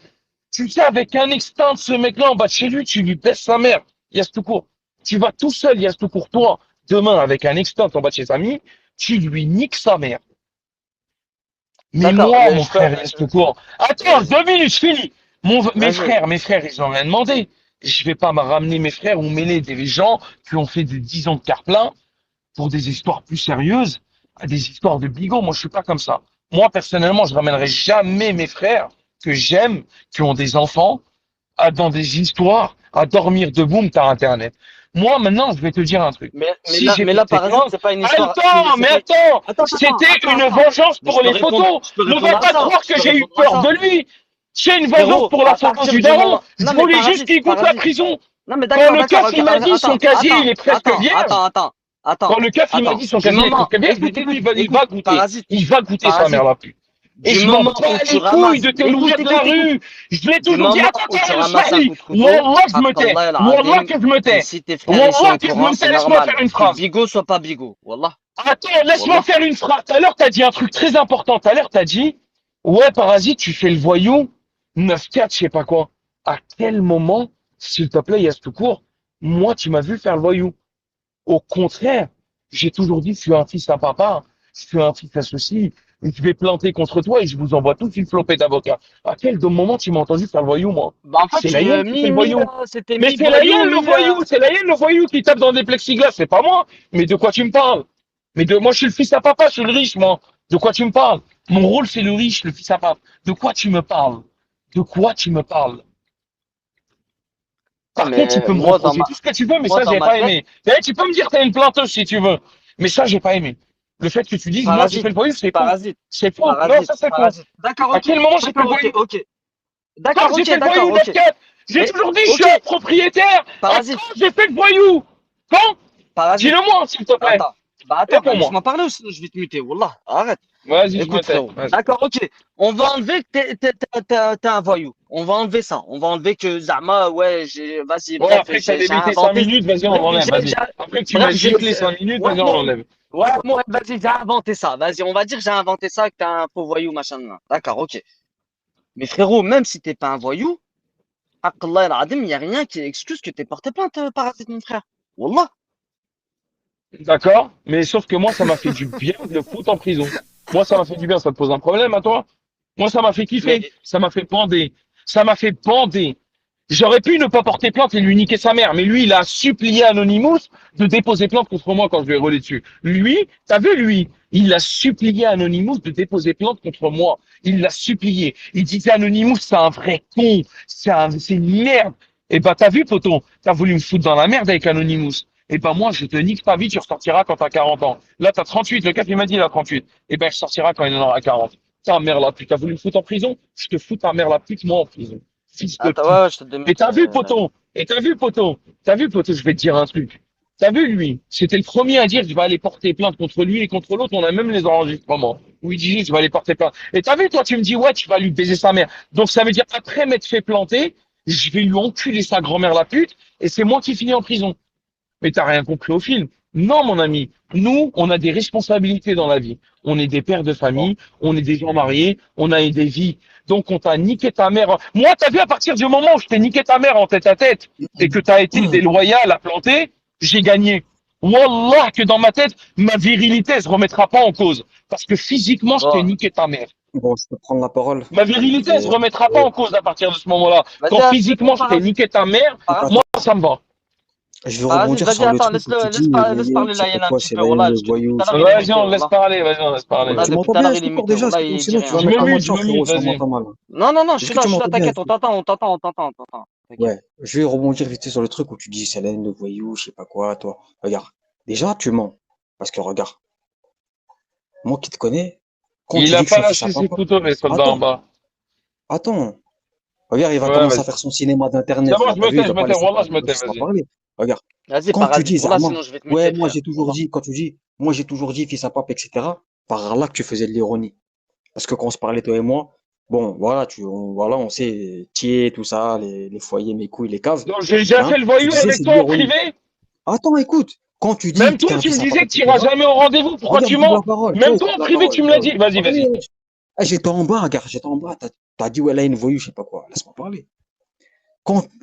A: Tu sais, avec un extinct de ce mec-là en bas de chez lui, tu lui baisses sa mère. Yass tout court. Tu vas tout seul, Yass tout court. Toi, demain, avec un extinct en bas de chez ses amis, tu lui niques sa mère. Mais
B: D'accord,
A: moi,
B: mais
A: mon
B: je peux.
A: frère, Yass tout court. Attends, 2 minutes, je finis.
B: Vas-y.
A: Mes frères, ils ont rien demandé. Je vais pas me ramener mes frères ou mêler des gens qui ont fait des 10 ans de carplan pour des histoires plus sérieuses à des histoires de bigots. Moi, je suis pas comme ça. Moi, personnellement, je ramènerai jamais mes frères que j'aime, qui ont des enfants, dans des histoires, à dormir debout, me par Internet. Moi, maintenant, je vais te dire un truc. Si j'ai
B: Mais là,
A: porté
B: Parasite,
A: plainte,
B: c'est pas une histoire.
A: attends, mais
B: C'était.
A: attends,
B: Attends,
A: c'était une
B: attends.
A: vengeance
B: Mais
A: pour les photos.
B: je peux
A: Ne
B: répondre
A: va
B: à
A: pas
B: ça.
A: croire
B: Je
A: que
B: peux
A: j'ai eu
B: répondre à
A: peur de
B: ça.
A: lui. C'est une vengeance
B: Frérot,
A: pour la
B: à
A: photo
B: partir
A: du
B: du
A: daron.
B: moment.
A: Je
B: Non, mais
A: voulais juste
B: Parasite,
A: qu'il goûte la
B: Parasite.
A: prison.
B: Non, mais
A: Quand
B: d'accord,
A: le
B: d'accord.
A: keuf, il m'a dit son casier, il est presque vierge.
B: Attends.
A: Quand le keuf, il m'a
B: Attends.
A: dit son
B: Du
A: casier est
B: moment.
A: presque vierge, je lui ai
B: Écoute,
A: dit, lui,
B: écoute,
A: il va
B: écoute.
A: goûter.
B: Parasite,
A: Il va goûter sa mère,
B: Parasite.
A: la pute. Et
B: Du
A: je m'en
B: moment où
A: bats
B: tu
A: les couilles
B: ramasses.
A: de te louer
B: Écoute,
A: de la
B: écoute, écoute.
A: rue. Je l'ai
B: Du
A: toujours dit,
B: moment
A: attends,
B: où tu
A: attends,
B: ramasses un
A: Ismaili.
B: coup de couteau,
A: Wallah, je me tais.
B: Haqqallah el
A: Wallah
B: Azim,
A: que je me
B: que
A: tais.
B: si tes frères ils sont
A: Wallah
B: au
A: que je me
B: courant, c'est
A: tais. Laisse-moi
B: normal.
A: faire une
B: Que
A: phrase.
B: Bigo soit pas Bigo. Wallah.
A: Attends, laisse-moi
B: Wallah.
A: faire une phrase. Tout à l'heure, t'as dit un truc très important. Tout à l'heure, t'as dit, ouais, Parasite, tu fais le voyou. 9-4, je sais pas quoi. À quel moment, s'il te plaît, il y a ce tout court, moi, tu m'as vu faire le voyou. Au contraire, j'ai toujours dit, je suis un fils à papa, je suis un fils à ceci, et je vais planter contre toi et je vous envoie tous une flopée d'avocats. À quel moment tu m'as entendu faire le voyou, moi?
B: Bah en fait,
A: C'est la hyène qui fait le voyou.
B: c'était
A: Mais
B: mi
A: c'est la
B: voyou,
A: hyène le
B: mi.
A: voyou, c'est la hyène le voyou qui tape dans des plexiglas, c'est pas moi. Mais de quoi tu me parles? Mais de moi, je suis le fils à papa, je suis le riche, moi. De quoi tu me parles? Mon rôle, c'est le riche, le fils à papa. De quoi tu me parles? De quoi tu me parles?
B: Ah,
A: Par contre, tu
B: mais
A: peux me reprocher tout ce que tu veux, mais
B: moi
A: ça,
B: dans
A: j'ai
B: ma
A: pas
B: tête,
A: aimé. Eh, tu peux me dire que t'es une planteuse si tu veux. Mais ça, j'ai pas aimé. Le fait que tu dises, moi, j'ai fait
B: parasite,
A: le voyou, c'est faux.
B: parasite,
A: C'est faux. Non,
B: parasite,
A: ça, c'est faux.
B: parasite. D'accord,
A: À
B: ok,
A: quel moment j'ai fait le
B: d'accord, ok,
A: voyou?
B: ok.
A: Quand
B: D'accord,
A: j'ai
B: ok,
A: fait le
B: d'accord,
A: voyou,
B: ok.
A: 9-4, j'ai
B: Mais,
A: toujours dit, je suis
B: ok,
A: un propriétaire. À
B: parasite,
A: quand j'ai fait le voyou? Quand?
B: parasite.
A: Dis-le-moi, s'il te plaît.
B: Attends, bah
A: Réponds-moi.
B: laisse-moi parler ou sinon je vais te muter, Wallah, arrête.
A: Vas-y, je me
B: Écoute
A: tais.
B: frérot,
A: Vas-y.
B: d'accord, ok. On va enlever que t'es un voyou. On va enlever ça. On va enlever que Zama, ouais, vas-y,
A: Ouais,
B: bref,
A: après que t'as
B: j'ai
A: débité 5
B: inventé.
A: minutes, vas-y, on
B: Bref,
A: l'enlève, vas-y. Après que tu m'as
B: bref,
A: giflé 5 minutes,
B: ouais,
A: vas-y, on l'enlève.
B: moi, vas-y, j'ai inventé ça. Vas-y, on va dire que j'ai inventé ça, que t'es un faux voyou, machin. Nan. D'accord, ok. Mais frérot, même si t'es pas un voyou, Aqallah el Adim, y a rien qui excuse que t'aies porté plainte, Parasite, mon frère. Wallah.
A: D'accord? Mais sauf que moi, ça m'a fait du bien de le foutre en prison. Moi, ça m'a fait du bien. Ça te pose un problème à toi? Moi, ça m'a fait kiffer.
B: Mais,
A: Ça m'a fait bander. Ça m'a fait bander. J'aurais pu ne pas porter plainte et lui niquer sa mère, mais lui, il a supplié Anonymous de déposer plainte contre moi quand je lui ai relé dessus. Lui, t'as vu lui, il a supplié Anonymous de déposer plainte contre moi. Il l'a supplié. Il disait Anonymous, c'est un vrai con, c'est une merde. Et bah t'as vu, poton, t'as voulu me foutre dans la merde avec Anonymous. Et ben moi, je te nique ta vie, tu ressortiras quand t'as 40 ans. Là, t'as 38, le cap, il m'a dit, il a 38. Et ben, il ressortira quand il en aura 40. Ta mère la pute, t'as voulu me foutre en prison? Je te fous ta mère la pute, moi, en prison. Fils de
B: attends,
A: pute.
B: ouais, je te
A: Et
B: démute.
A: t'as vu, poton, t'as vu, poton, je vais te dire un truc. T'as vu, lui, c'était le premier à dire, je vais aller porter plainte contre lui et contre l'autre, on a même les enregistrements. Où il dit, je vais aller porter plainte. Et t'as vu, toi, tu me dis, ouais, tu vas lui baiser sa mère. Donc, ça veut dire, après m'être fait planter, je vais lui enculer sa grand-mère la pute, et c'est moi qui finis en prison. Mais t'as rien compris au film. Non, mon ami. Nous, on a des responsabilités dans la vie. On est des pères de famille, on est des gens mariés, on a des vies. Donc, on t'a niqué ta mère. Moi, t'as vu, à partir du moment où je t'ai niqué ta mère en tête à tête et que t'as été déloyal à planter, j'ai gagné. Wallah, que dans ma tête, ma virilité, elle se remettra pas en cause. Parce que physiquement, je t'ai
B: Bon,
A: niqué ta mère.
D: Bon, je peux prendre la parole.
A: Ma virilité, elle se
D: Et,
A: remettra pas en cause à partir de ce moment-là.
B: vas-y,
A: Quand
B: c'est
A: physiquement,
B: bon,
A: je t'ai
B: Parasite.
A: niqué ta mère,
D: attends,
A: moi,
B: Parasite,
A: ça me va.
D: je vais
B: Parasite,
D: rebondir
B: vas-y,
D: sur le
B: attends,
D: truc où tu dis
B: laisse
D: Layene,
B: parler
D: je sais
B: la
D: pas
B: hyène un
D: quoi,
B: petit
D: c'est
B: peu.
D: Layene
B: Wallah,
D: le
B: parce que depuis
D: voyou,
B: tout à
D: je sais
B: l'heure,
D: pas
B: il est
D: quoi.
A: Vas-y,
B: muté.
A: on laisse
B: Wallah.
A: parler, vas-y, on laisse parler.
B: Wallah,
D: Tu
B: depuis tout
D: m'entends
B: à
D: bien,
B: l'heure,
D: ce
B: il est
D: cours
B: muté.
D: déjà?
B: Wallah, il dit
D: Sinon tu vas
B: rien.
A: Je
D: mettre
A: me
D: la
A: mute,
D: moitié
A: je me
D: frérot,
A: mute,
D: ça
A: vas-y.
D: m'entend mal.
B: Non, je
D: Est-ce
B: suis
D: que
B: là,
D: tu m'entends
B: t'inquiète,
D: bien?
B: on t'entend. T'inquiète.
D: Ouais, je vais rebondir vite fait sur le truc où tu dis c'est la haine de voyou, je sais pas quoi, toi. Regarde, déjà tu mens. Parce que regarde, moi qui te connais, quand
A: Il
D: tu
A: a
D: dis que je
A: pas
D: suis un fils à
A: lâché ses
D: papa,
A: couteaux, les soldats en
D: attends,
A: bas.
D: attends. Regarde, il va
A: Ouais,
D: commencer à
A: vas-y.
D: faire son cinéma
A: C'est
D: d'internet
A: bon,
D: là,
A: je
D: t'as
A: me
D: vu, il
A: tais,
D: va pas laisser
A: Wallah, je me tais,
D: laisse-moi
A: vas-y.
D: parler. Regarde,
B: Vas-y,
D: quand tu
B: Parasite.
D: dis
B: Wallah,
D: Zama,
B: sinon je vais te
D: ouais,
B: muter,
D: moi
B: frère.
D: j'ai toujours
B: Wallah.
D: dit, quand tu dis, moi j'ai toujours dit fils à papa, etc., par là que tu faisais de l'ironie. Parce que quand on se parlait, toi et moi, Bon, voilà, voilà, on sait, Thiers, tout ça, les foyers, mes couilles, les caves.
A: Donc j'ai déjà fait
D: Hein?
A: le
D: Tu
A: voyou
D: disais,
A: avec
D: c'est de
A: toi en
D: l'ironie.
A: privé?
D: Attends, écoute, quand tu dis
A: Même
D: que
A: toi,
D: t'es un
A: tu
D: fils
A: me
D: sympa,
A: disais que tu iras
D: etc.,
A: jamais au rendez-vous. Pourquoi
D: regarde,
A: tu
D: il coupe
A: mens?
D: la parole, tu vois,
A: Même
D: il
A: toi
D: coupe
A: en
D: la
A: privé,
D: parole,
A: tu me
D: tu
A: l'as
D: vois.
A: dit. Vas-y,
D: Attendez,
A: vas-y.
D: wesh. Ah, j'étais en bas, regarde, j'étais en bas, t'as dit, ouais, là, une voyou, je sais pas quoi, laisse-moi parler.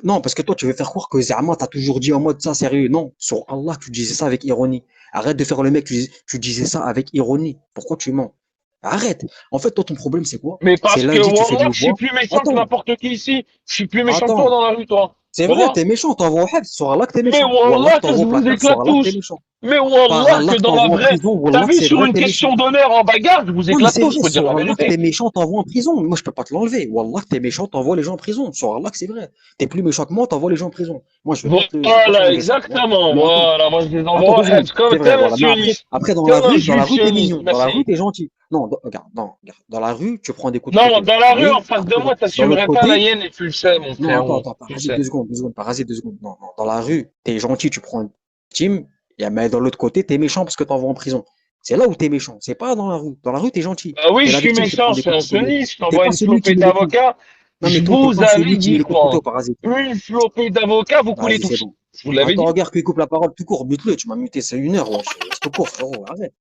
D: Non, parce que toi, tu veux faire croire que Zama t'as toujours dit en mode ça, sérieux. Non, sur Allah, tu disais ça avec ironie. Arrête de faire le mec, tu disais ça avec ironie. Pourquoi tu mens? Arrête. En fait, toi, ton problème, c'est quoi?
A: Mais
D: C'est
A: parce que,
D: lundi, tu fais de
A: Wallah,
D: me
A: je suis
D: voir.
A: plus méchant que
D: Attends,
A: n'importe qui ici. Je suis plus méchant que toi
D: attends.
A: dans la rue, toi.
D: C'est vrai,
A: Wallah.
D: t'es méchant, t'envoies au Habs. Sur Allah que t'es
A: Mais
D: méchant. Wallah que
A: Wallah, que je
D: t'envoies au
A: vous
D: placard, sur
A: éclate
D: Allah que t'es
A: tous.
D: méchant.
A: Mais
D: Par
A: Wallah,
D: Allah
A: que
D: que
A: dans la
D: t'envoies en
A: vraie.
D: prison,
A: T'as
D: Wallah que
A: vu,
D: c'est
A: sur
D: vrai,
A: une
D: t'es méchant.
A: question d'honneur en bagarre, je vous
D: Non, mais
A: éclate
D: c'est
A: tous,
D: vrai,
A: faut dire la
D: sur Allah que
A: vérité.
D: t'es méchant, t'envoies en prison. Moi, je peux pas te l'enlever. Wallah que t'es méchant, t'envoies les gens en prison. Sur Allah que c'est vrai. T'es plus méchant que moi, t'envoies les gens en prison. Moi, je vais pas te
A: Voilà,
D: l'enlever, ça, tu vois.
A: exactement.
D: Mais attends.
A: Voilà, moi je les
D: Attends
A: envoie
D: deux
A: au
D: secondes,
A: Hajj, comme
D: c'est vrai,
A: tel un
D: voilà. Mais
A: sioniste.
D: après
A: Tel un
D: dans la
A: juif
D: rue, t'es
A: sioniste.
D: mignon. Dans la rue,
A: Merci.
D: t'es gentil. Non, regarde, non, regarde. Dans la rue, tu prends des coups de
A: Non,
D: couteau.
A: dans la rue,
D: Mais
A: en face de
D: après,
A: moi,
D: dans l'autre
A: t'assumerais pas la
D: côté,
A: hyène et tu le sais, mon
D: non,
A: frérot. Tu le
D: parasite
A: sais.
D: 2 secondes, parasite 2 secondes. Non, non, dans la rue, t'es gentil, tu prends une team, mais dans l'autre côté, t'es méchant parce que t'envoies en prison. C'est là où t'es méchant. C'est pas dans la rue. Dans la rue, t'es gentil.
A: Bah oui,
D: T'es
A: je
D: la
A: suis
D: victime qui
A: méchant,
D: prend
A: je
D: des
A: suis
D: coups
A: un
D: de couteau.
A: sioniste, je
D: T'es
A: t'envoie
D: pas
A: une
D: celui qui
A: flopée
D: met les coups.
A: d'avocats.
D: Non, mais
A: Je
D: toi, t'es
A: vous
D: pas
A: avais
D: celui qui met
A: dit
D: les coups de couteau,
A: quoi?
D: parasite.
A: Une flopée d'avocats, vous coulez
D: Vas-y, c'est
A: tous.
D: bon.
A: Je vous l'avais
D: Attends,
A: dit.
D: regarde qu'il coupe la parole tout court, mute-le, tu m'as muté, c'est 1 heure, wesh. C'est tout court, frérot, arrête.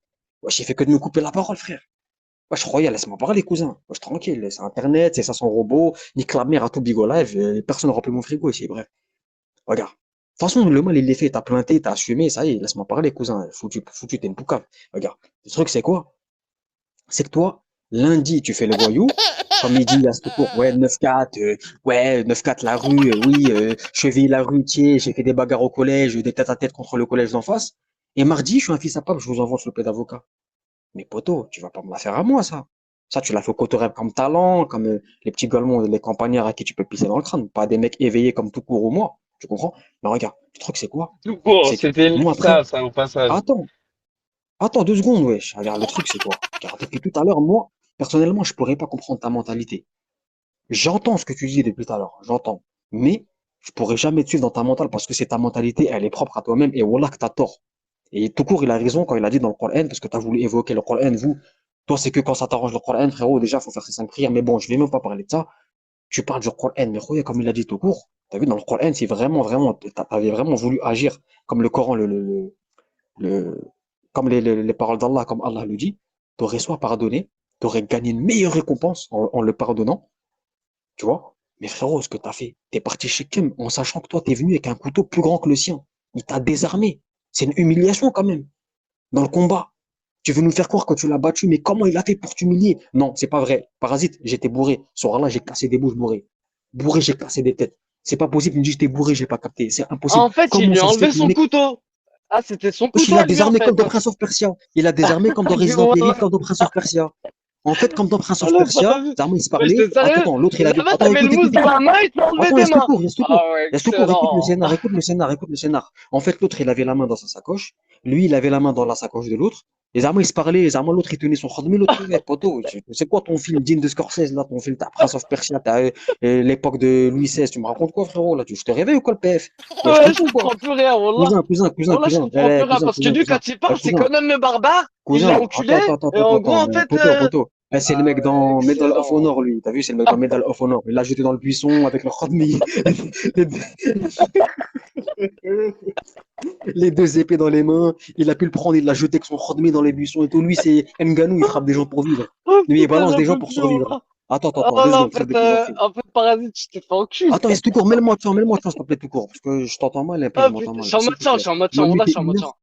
D: Wesh, il fait que de me couper la parole, frère. Wesh, Roya, laisse-moi parler, cousin. Wesh, tranquille, c'est Internet, c'est ça son robot, nique la mère à tout Bigo Live, personne ne remplit mon frigo ici, bref. Regarde. De toute façon, le mal, il est fait, t'as planté, t'as assumé, ça y est, laisse-moi parler, cousin. Foutu, t'es une poucave. Regarde. Le truc, c'est quoi? C'est que toi, lundi, tu fais le voyou. Comme il dit à ce cours, ouais, 9-4, ouais, 9-4 la rue, oui, cheville la rue, tiens, j'ai fait des bagarres au collège, des tête à tête contre le collège d'en face. Et mardi, je suis un fils à pape, je vous envoie sur le d'avocat. Mais poto, tu vas pas me la faire à moi, ça. Ça, tu l'as fait au Cotorep comme talent, comme les petits golemons, les campagnards à qui tu peux pisser dans le crâne, pas des mecs éveillés comme tout court ou moi. Tu comprends? Mais regarde, le truc, c'est quoi?
A: Tout court,
D: C'est que
A: c'était
D: moi, après,
A: ça au passage.
D: attends, attends 2 secondes, wesh. Regarde, le truc, c'est quoi? Regarde, depuis tout à l'heure, moi, personnellement, je pourrais pas comprendre ta mentalité. J'entends ce que tu dis depuis tout à l'heure, j'entends. Mais je pourrais jamais te suivre dans ta mentale parce que c'est ta mentalité, elle est propre à toi-même et voilà que t'as tort. Et tout court, il a raison quand il a dit dans le Coran, parce que tu as voulu évoquer le Coran, vous, toi, c'est que quand ça t'arrange le Coran, frérot, déjà, faut faire ses 5 prières, mais bon, je vais même pas parler de ça. Tu parles du Coran, mais regarde, comme il a dit tout court, t'as vu, dans le Coran, c'est vraiment, t'avais vraiment voulu agir comme le Coran, le- comme les paroles d'Allah, comme Allah le dit, t'aurais soit pardonné, t'aurais gagné une meilleure récompense en le pardonnant, tu vois. Mais frérot, ce que t'as fait, t'es parti chez Kim en sachant que toi, t'es venu avec un couteau plus grand que le sien. Il t'a désarmé. C'est une humiliation quand même. Dans le combat, tu veux nous faire croire que tu l'as battu, mais comment il a fait pour t'humilier? Non, c'est pas vrai. Parasite, j'étais bourré. Ce soir-là, j'ai cassé des bouches bourrées. Bourré, j'ai cassé des têtes. C'est pas possible, il me dit j'étais bourré, j'ai pas capté. C'est
B: Ah,
D: impossible.
B: en fait, il
D: Comment
B: lui a
D: ça se fait
B: enlevé
D: que le
B: son
D: mec,
B: couteau. Ah, c'était son
D: wesh,
B: couteau
D: il a
B: à lui, en
D: désarmé comme
B: fait.
D: dans Prince of Persia. Il a désarmé comme dans
B: Mais
D: Resident Evil,
B: Wallah,
D: comme dans Prince of Persia. En fait, comme dans Prince
B: oh
D: of
B: le
D: Persia,
B: parasite.
D: Zarma, il se
B: Mais
D: parlait.
B: j'étais sérieux?
D: L'autre, il a vu.
B: Zama,
D: Attends,
B: t'avais le mousse dans la main, il t'a enlevé
D: Attends,
B: des mains.
D: reste tout
B: Ah
D: court.
B: ouais,
D: Reste tout court,
B: excellent.
D: écoute le scénar, écoute le scénar. En fait, l'autre, il avait la main dans sa sacoche. Lui, il avait la main dans la sacoche de l'autre. Les Allemands, ils se parlaient, les Allemands, l'autre, il tenait son mais l'autre, ouais, poteau, c'est quoi ton film digne de Scorsese, là, ton film, t'as Prince of Persia, t'as l'époque de Louis XVI, tu me racontes quoi, frérot, là, je te réveille ou quoi, le PF? Ouais, je
B: Ouais, je
D: t'entends ou quoi?
B: comprends plus rien, Wallah. Wallah, je comprends plus rien parce que lui, quand il parle, c'est
D: Cousin,
B: quand même le barbare. Il l'a
D: cousin,
B: enculé. Et en gros, en fait,
D: poto. Eh, c'est le
B: ah
D: mec
B: ouais,
D: dans Medal of
B: excellent.
D: Honor, lui. T'as vu, c'est le mec dans Medal of Honor. Il l'a jeté dans le buisson avec le Khodmi. Les 2 épées dans les mains. Il a pu le prendre, il l'a jeté avec son Khodmi dans les buissons et tout. Lui, c'est Nganou, il frappe des gens pour vivre.
B: Oh
D: Lui, il
B: putain,
D: balance
B: j'en
D: des gens
B: peux
D: pour
B: plus,
D: survivre.
B: Wallah.
D: Attends,
B: Oh
D: deux
B: là,
D: secondes, trêve de plaisanterie.
B: en fait, parasite, je t'ai fait enculer.
D: Attends, reste tout court, mets-le-moi de chance, s'il te plaît, tout court. Parce que je t'entends mal un peu, je
B: Oh
D: m'entends
B: putain, je
D: mal.
B: suis en
D: S'il
B: mode
D: te
B: champ, je
D: plaît.
B: suis en mode
D: Tu m'as
B: champ. Wallah, je
D: muté
B: suis en mode
D: 1 heure.
B: champ.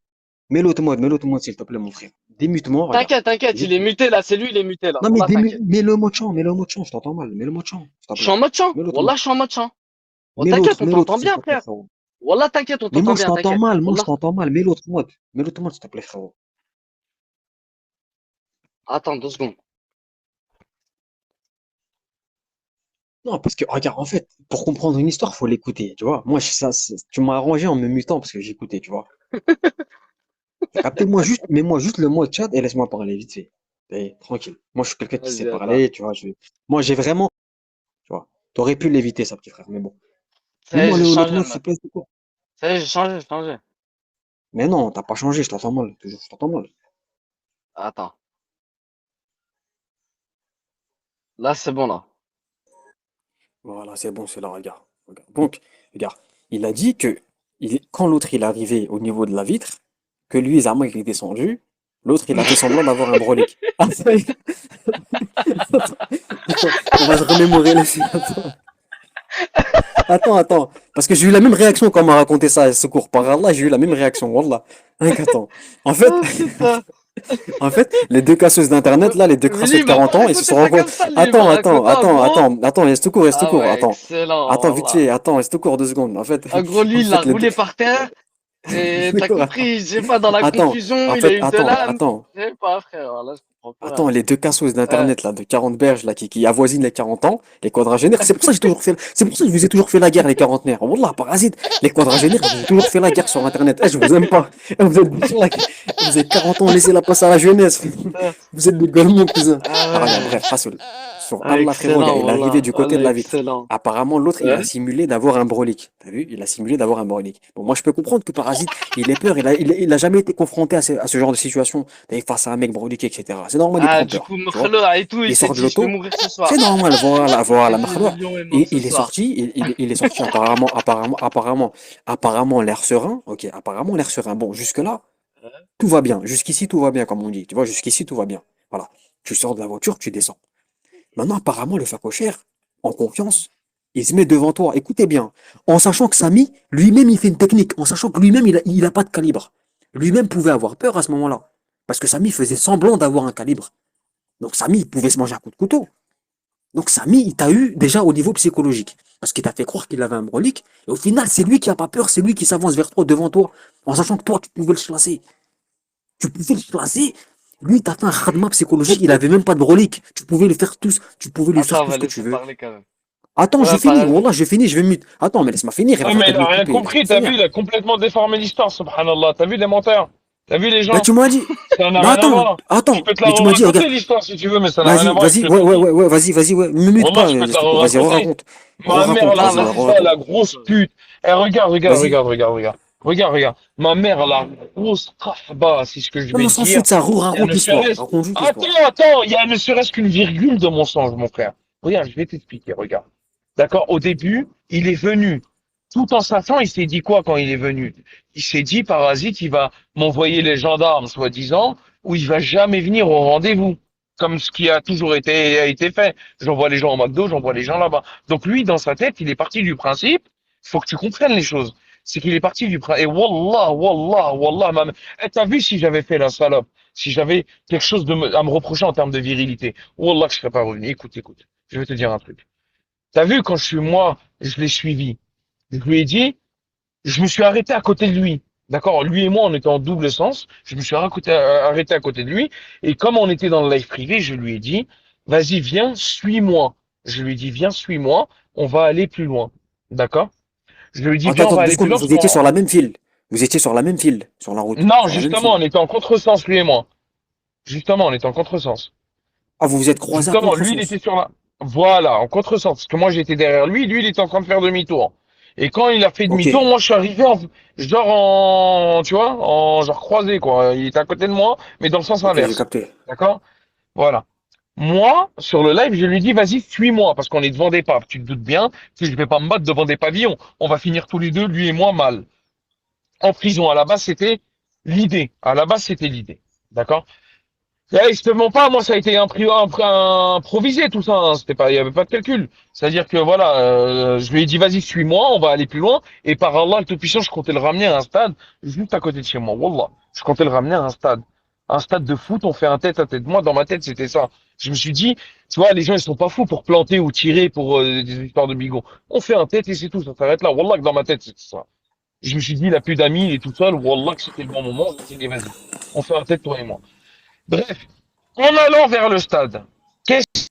D: Mets-le-moi, s'il te plaît, mon frère. Démute-moi, regarde.
B: T'inquiète, il
D: Juste.
B: est muté là, c'est lui, il est muté là.
D: Non, mais
B: Wallah, t'inquiète.
D: mets-le mot de chant, je t'entends mal. Mets-le mot de chant, s'il te
B: Je suis
D: plaît.
B: en mode champ.
D: Mets l'autre mot.
B: Wallah, je suis en mode champ. Oh, t'inquiète, on
D: Mets l'autre,
B: t'entend
D: s'il
B: bien,
D: te plaît,
B: frère.
D: frérot.
B: Wallah, t'inquiète, on
D: Mais
B: t'entend bien, t'inquiète.
D: moi je
B: Wallah.
D: t'entends mal. Mets l'autre mode. Mets l'autre mode, s'il te plaît, frérot.
B: Attends 2 secondes.
D: Non, parce que, regarde, en fait, pour comprendre une histoire, faut l'écouter, tu vois. Moi, tu m'as arrangé en me mutant parce que j'écoutais, tu vois. T'as capté, mets-moi juste le mot chat et laisse-moi parler vite fait. Et, tranquille. Moi, je suis quelqu'un qui sait
B: Vas-y, attends.
D: parler, tu vois. Moi, j'ai vraiment, tu vois. T'aurais pu l'éviter, ça, petit frère, mais bon.
B: Ça y est,
D: Mets-moi
B: j'ai
D: l'autre
B: changé
D: mot,
B: le
D: s'il te
B: mode.
D: plaît, c'est quoi?
B: Ça y est, j'ai changé.
D: Mais non, t'as pas changé, je t'entends mal. Toujours, je t'entends mal.
B: Attends. Là, c'est bon, là.
C: Voilà, c'est bon, c'est là, regarde. Regarde. Donc, regarde, il a dit que quand l'autre il est arrivé au niveau de la vitre, que lui, Zama, il est descendu, l'autre il a fait semblant d'avoir un brolic. Ah, ça y est. Attends, on va se remémorer les filles. Attends. Parce que j'ai eu la même réaction quand on m'a raconté ça à Secours. Par Allah, j'ai eu la même réaction. Wallah. Hein, attends. En fait,
B: Oh putain.
C: en fait, les deux casseuses d'internet, là, les deux
B: Mais
C: crasseux
B: lui,
C: de
B: il m'a
C: 40
B: pas
C: ans, ils se
B: raconté
C: sont
B: ça
C: rencontrés.
B: comme ça, lui, il m'a
C: Attends,
B: raconté à moi.
C: reste au cours,
B: Ah ouais,
C: attends, vite fait,
B: excellent, voilà.
C: reste au cours 2 secondes. En fait,
B: En gros, lui,
C: en
B: il l'a
C: fait, les deux,
B: roulé par terre. Et t'as
C: d'accord,
B: compris, je sais pas, dans la
C: attends,
B: confusion,
C: en
B: il a
C: fait,
B: eu de l'âme.
C: attends.
B: Je sais pas, frère, voilà, je comprends
C: Attends,
B: pas.
C: les deux cassos
B: Ouais.
C: d'internet là, de 40 berges là, qui avoisinent les 40 ans, les quadragénaires, c'est pour ça que j'ai toujours fait, c'est pour ça que je vous ai toujours fait la guerre, les quarantenaires. Wallah, parasite, les quadragénaires, je vous ai toujours fait la guerre sur internet. Eh, je vous aime pas. Eh, vous êtes vous avez 40 ans, laissez la place à la jeunesse.
B: Putain.
C: Vous êtes des golemons, cousin.
B: Ah
C: Ah, regarde,
B: ouais.
C: bref, Rassoul. Sur
B: Ah,
C: Allah, frérot,
B: excellent,
C: il est arrivé
B: voilà.
C: du côté de
B: Voilà,
C: la vitre.
B: excellent.
C: Apparemment, l'autre, il
B: Ouais.
C: a simulé d'avoir un brolic. T'as vu? Il a simulé d'avoir un brolic. Bon, moi, je peux comprendre que Parasite, il ait peur, il a jamais été confronté à ce genre de situation. T'as vu, face à un mec broliqué, etc. C'est normal, il
B: Ah,
C: prend
B: du
C: peur.
B: coup,
C: Tu vois?
B: Mkhlo et tout, il
C: Il
B: s'est
C: sort de
B: dit, je vais
C: l'auto.
B: mourir ce
C: C'est
B: soir.
C: normal, voilà,
B: C'est dit,
C: Makhloua.
B: le lion est mort
C: Et
B: ce soir.
C: il est sorti apparemment l'air serein. Ok, apparemment l'air serein. Bon, jusque-là, tout va bien. Jusqu'ici, tout va bien, comme on dit. Tu vois, jusqu'ici, tout va bien. Voilà. Tu sors de la voiture, tu descends. Maintenant, apparemment, le facochère, en confiance, il se met devant toi. Écoutez bien, en sachant que Samy, lui-même, il fait une technique, en sachant que lui-même, il a pas de calibre. Lui-même pouvait avoir peur à ce moment-là. Parce que Samy faisait semblant d'avoir un calibre. Donc Samy, il pouvait se manger un coup de couteau. Donc Samy, il t'a eu déjà au niveau psychologique. Parce qu'il t'a fait croire qu'il avait un brolic. Et au final, c'est lui qui a pas peur, c'est lui qui s'avance vers toi, devant toi, en sachant que toi, tu pouvais le chlasser. Tu pouvais le chlasser. Lui, il t'a fait un khadma psychologique, il avait même pas de brolic. Tu pouvais le faire tous, tu pouvais lui faire
B: Attends, on
C: tout
B: va
C: ce que tu
B: laisser
C: veux.
B: parler quand même.
C: Attends, j'ai
B: Ouais,
C: fini,
B: parasite.
C: Wallah, j'ai fini, je vais mute. Attends, mais laisse-moi finir, il va
A: Ouais,
C: faire
A: mais
C: que
A: il
C: de
A: a
C: me
A: rien
C: couper,
A: compris,
C: laisse-moi
A: t'as vu,
C: finir.
A: il a complètement déformé l'histoire, subhanallah. T'as vu les menteurs? T'as vu les
C: Bah,
A: gens?
C: tu m'as dit,
A: Ça n'a
C: mais
A: rien à voir. Je peux te la
C: mais tu m'as dit, regarde,
A: raconter l'histoire si tu veux, mais ça n'a rien à voir avec ce que t'as dit.
C: vas-y, ouais, me mute
A: Wallah,
C: pas,
A: je peux te la
C: tout court, vas-y,
A: raconter.
C: re-raconte.
A: Ma mère,
C: Re-raconte,
A: la
B: Non,
C: vas-y, ouais,
B: vas-y,
A: Khalifa,
C: re-raconte.
A: la grosse pute. Eh, regarde, regarde,
C: Vas-y.
A: regarde, regarde, regarde. Regarde, regarde. Ma mère, la grosse kahba, c'est ce que je
C: Non, mais
A: vais
C: on
A: te
C: s'en fout
A: dire.
C: de ça,
A: Il y a
C: raconte
A: ne
C: l'histoire,
A: serait-ce...
C: raconte juste l'histoire.
A: Attends, il y a ne serait-ce qu'une virgule de mensonge, mon frère. Regarde, je vais t'expliquer, regarde. D'accord? Au début, il est venu. Tout en sachant, il s'est dit quoi quand il est venu? Il s'est dit, Parasite, il va m'envoyer les gendarmes, soi-disant, ou il va jamais venir au rendez-vous. Comme ce qui a toujours été fait. J'envoie les gens au McDo, j'envoie les gens là-bas. Donc lui, dans sa tête, il est parti du principe, il faut que tu comprennes les choses. C'est qu'il est parti du principe. Et wallah, t'as vu si j'avais fait la salope, si j'avais quelque chose à me reprocher en termes de virilité, wallah que je serais pas revenu. Écoute, je vais te dire un truc. T'as vu quand je l'ai suivi. Je lui ai dit, je me suis arrêté à côté de lui. D'accord? Lui et moi, on était en double sens. Je me suis arrêté à côté de lui. Et comme on était dans le live privé, je lui ai dit, vas-y, viens, suis-moi. Je lui ai dit, viens, suis-moi. On va aller plus loin. D'accord? Je lui ai dit, viens, on
C: Attends,
A: va
C: deux
A: aller plus
C: secondes,
A: loin.
C: vous étiez sur la même file. Vous étiez sur la même file, sur la route,
A: Non,
C: sur la même
A: justement,
C: file.
A: on était en contresens, lui et moi. Justement, on était en contresens.
C: Ah, vous vous êtes croisés à
A: Justement, lui, il était
C: contresens.
A: sur la... Voilà, en contresens. Parce que moi, j'étais derrière lui. Lui, il était en train de faire demi-tour. Et quand il a fait
C: Ok,
A: demi-tour, moi, je suis arrivé tu vois, en genre croisé, quoi. Il était à côté de moi, mais dans le sens
C: ok, j'ai
A: inverse.
C: capté.
A: D'accord? Voilà. Moi, sur le live, je lui dis, vas-y, suis-moi, parce qu'on est devant des paves. Tu te doutes bien que je vais pas me battre devant des pavillons. On va finir tous les deux, lui et moi, mal. En prison. À la base, c'était l'idée. À la base, c'était l'idée. D'accord? Je te mens pas, moi ça a été improvisé tout ça, hein. C'était pas, il y avait pas de calcul. C'est-à-dire que voilà, je lui ai dit vas-y suis-moi, on va aller plus loin. Et par Allah le Tout-Puissant, je comptais le ramener à un stade juste à côté de chez moi. Wallah, je comptais le ramener à un stade de foot. On fait un tête-à-tête. Moi dans ma tête c'était ça. Je me suis dit, tu vois, les gens ils sont pas fous pour planter ou tirer pour des histoires de bigot. On fait un tête et c'est tout, ça s'arrête là. Wallah que dans ma tête c'était ça. Je me suis dit il a plus d'amis, il est tout seul. Wallah que c'était le bon moment. Je me suis dit vas-y, on fait un tête toi et moi. Bref, en allant vers le stade, qu'est-ce...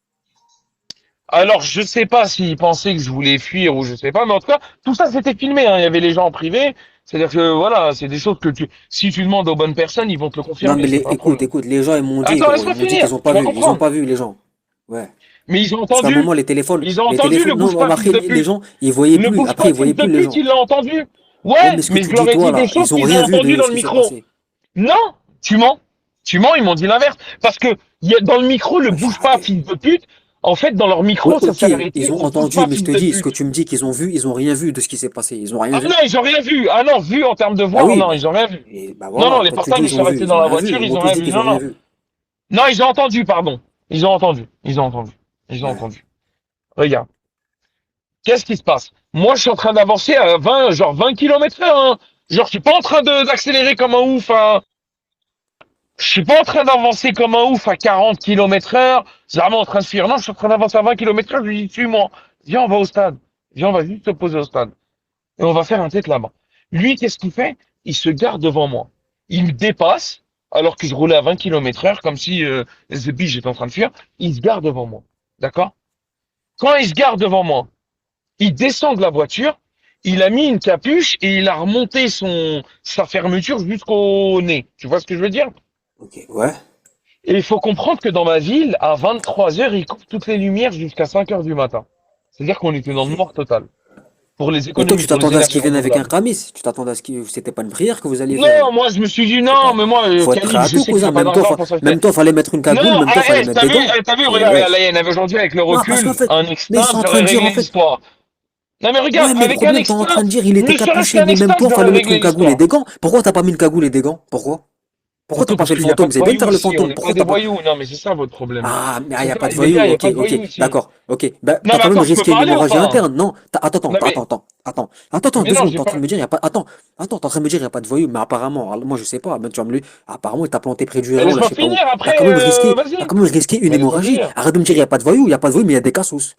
A: Alors, je sais pas s'ils pensaient que je voulais fuir ou je sais pas, mais en tout cas, tout ça c'était filmé, hein. Il y avait les gens en privé. C'est-à-dire que voilà, c'est des choses que si tu demandes aux bonnes personnes, ils vont te le
C: Non,
A: confirmer,
C: mais
A: c'est pas un problème.
C: écoute, les gens, ils m'ont dit,
A: Attends,
C: gros, ils
A: laisse-moi
C: m'ont dit
A: finir,
C: qu'ils ont
A: tu
C: pas
A: vas
C: vu, ils ont
A: comprendre.
C: pas vu, les gens. Ouais.
A: Mais ils ont
C: Parce qu'à un
A: entendu,
C: moment,
A: ils ont entendu le
C: non,
A: bouge
C: mais
A: pas, fils
C: après,
A: de
C: les
A: pute.
C: gens, ils voyaient
A: Le
C: plus,
A: bouge
C: après,
A: pas,
C: ils voyaient
A: fils de
C: plus, les
A: pute,
C: gens.
A: il l'a entendu.
C: Ouais,
A: Ouais,
C: mais ce que
A: mais je
C: tu
A: leur
C: dis,
A: ai
C: toi,
A: dit des
C: là,
A: choses
C: ils ont
A: qu'ils ont
C: rien vu
A: entendues
C: de
A: dans
C: ce
A: le
C: qui s'est
A: micro.
C: passé.
A: Non, tu mens. Tu mens, ils m'ont dit l'inverse. Parce que dans le micro, le
C: Ouais, j'ai
A: bouge pas,
C: raté.
A: fils de pute. En fait, dans leur
C: Ouais,
A: micro, ça
C: ok,
A: s'est arrêté.
C: ils ont
A: On bouge
C: entendu,
A: pas,
C: mais je
A: fils
C: te
A: de
C: dis, ce que
A: pute.
C: tu me dis qu'ils ont vu, ils ont rien vu de ce qui s'est passé. Ils ont rien
A: Ah
C: vu.
A: non, ils ont rien vu. Ah non, vu en termes de
C: Bah
A: voir,
C: oui,
A: non,
C: bah,
A: ils ont rien vu.
C: et bah
A: Non, non,
C: voilà,
A: les
C: toi tu dis
A: portables, ils sont restés
C: ils
A: dans
C: ont
A: la
C: rien vu,
A: voiture,
C: et
A: ils
C: moi
A: ont
C: que je
A: rien
C: dis
A: vu.
C: qu'ils ont
A: Non,
C: rien
A: non.
C: vu.
A: Non, ils ont entendu, pardon. Ils ont entendu. Ils ont entendu. Ils ont
C: Ouais.
A: entendu. Regarde. Qu'est-ce qui se passe? Moi, je suis en train d'avancer à 20, genre 20 km heure, hein. Genre, je suis pas en train d'accélérer comme un ouf, hein. Je suis pas en train d'avancer comme un ouf à 40 km heure. C'est vraiment en train de fuir. Non, je suis en train d'avancer à 20 km heure. Je lui dis, suis-moi. Viens, on va au stade. Viens, on va juste te poser au stade. Et on va faire un tête là-bas. Lui, qu'est-ce qu'il fait? Il se gare devant moi. Il me dépasse, alors que je roulais à 20 km heure, comme si The Bee, j'étais en train de fuir. Il se gare devant moi. D'accord? Quand il se gare devant moi, il descend de la voiture, il a mis une capuche et il a remonté sa fermeture jusqu'au nez. Tu vois ce que je veux dire?
C: Ok, ouais.
A: Et il faut comprendre que dans ma ville, à 23 heures, il coupe toutes les lumières jusqu'à 5 heures du matin. C'est-à-dire qu'on était dans le
C: Ok.
A: noir total. Pour les
C: Et toi, tu
A: économies, pour les
C: t'attendais à ce
A: énergies
C: qu'ils viennent avec un
A: renouvelables.
C: camis? Tu t'attendais à ce que c'était pas une prière que vous alliez faire là?
A: Non, moi je me suis dit
C: Faut
A: non,
C: pas,
A: mais moi,
C: faut être prêt
A: calibre,
C: à
A: je
C: tout,
A: sais qu'il n'y
C: cousin.
A: a pas d'argent pour s'acheter.
C: Même toi, fallait mettre une
A: Non,
C: cagoule, même toi, fallait mettre des gants.
A: t'as vu,
C: Et
A: regarde,
C: wesh.
A: la Layenne, aujourd'hui avec le
C: Non, parce qu'en
A: recul,
C: fait,
A: un
C: mais ils
A: extinct,
C: sont en train
A: j'aurais
C: de dire, en
A: réglé
C: fait,
A: l'histoire. Non mais regarde,
C: ouais, mais le
A: avec un
C: problème, t'es en train
A: extinct,
C: de dire, il était
A: ne serait-ce
C: capuché,
A: qu'un
C: mais même
A: extinct,
C: toi,
A: j'aurais
C: fallait mettre
A: réglé
C: une cagoule et
A: l'histoire.
C: des gants. Pourquoi t'as pas mis une cagoule et des gants? Pourquoi? Pourquoi t'as
A: Poto,
C: pas
A: parce
C: fait le
A: qu'il n'y a pas
C: fantôme?
A: de
C: C'est bien de
A: voyous
C: faire le
A: ici, on
C: fantôme.
A: n'est pas
C: Pourquoi
A: des
C: t'as pas.
A: voyous, non mais c'est ça votre problème.
C: Ah, mais il
A: C'est
C: n'y a
A: ça,
C: pas de
A: les gars,
C: voyous,
A: il n'y a
C: ok,
A: pas de
C: ok,
A: voyous ici.
C: d'accord, ok. Bah,
A: Non
C: t'as
A: mais
C: quand même
A: attends, je peux
C: risqué une
A: parler ou
C: hémorragie
A: pas?
C: interne, non?
A: Non mais,
C: Attends,
A: mais
C: deux
A: non,
C: secondes,
A: j'ai
C: t'es en train
A: pas...
C: de me dire, il y a pas, attends, t'es en train de me dire, il n'y a pas de voyous, mais apparemment, alors, moi je sais pas, mais tu vas me le, apparemment, il t'a planté près du
A: Mais
C: héron, là, je
A: laisse-moi
C: sais pas où.
A: finir après,
C: T'as
A: vas-y.
C: quand même risqué une
A: Mais laisse-moi
C: hémorragie.
A: finir.
C: Arrête de me dire, il n'y a pas de voyous, il n'y a pas de voyous, mais il y a des cassos.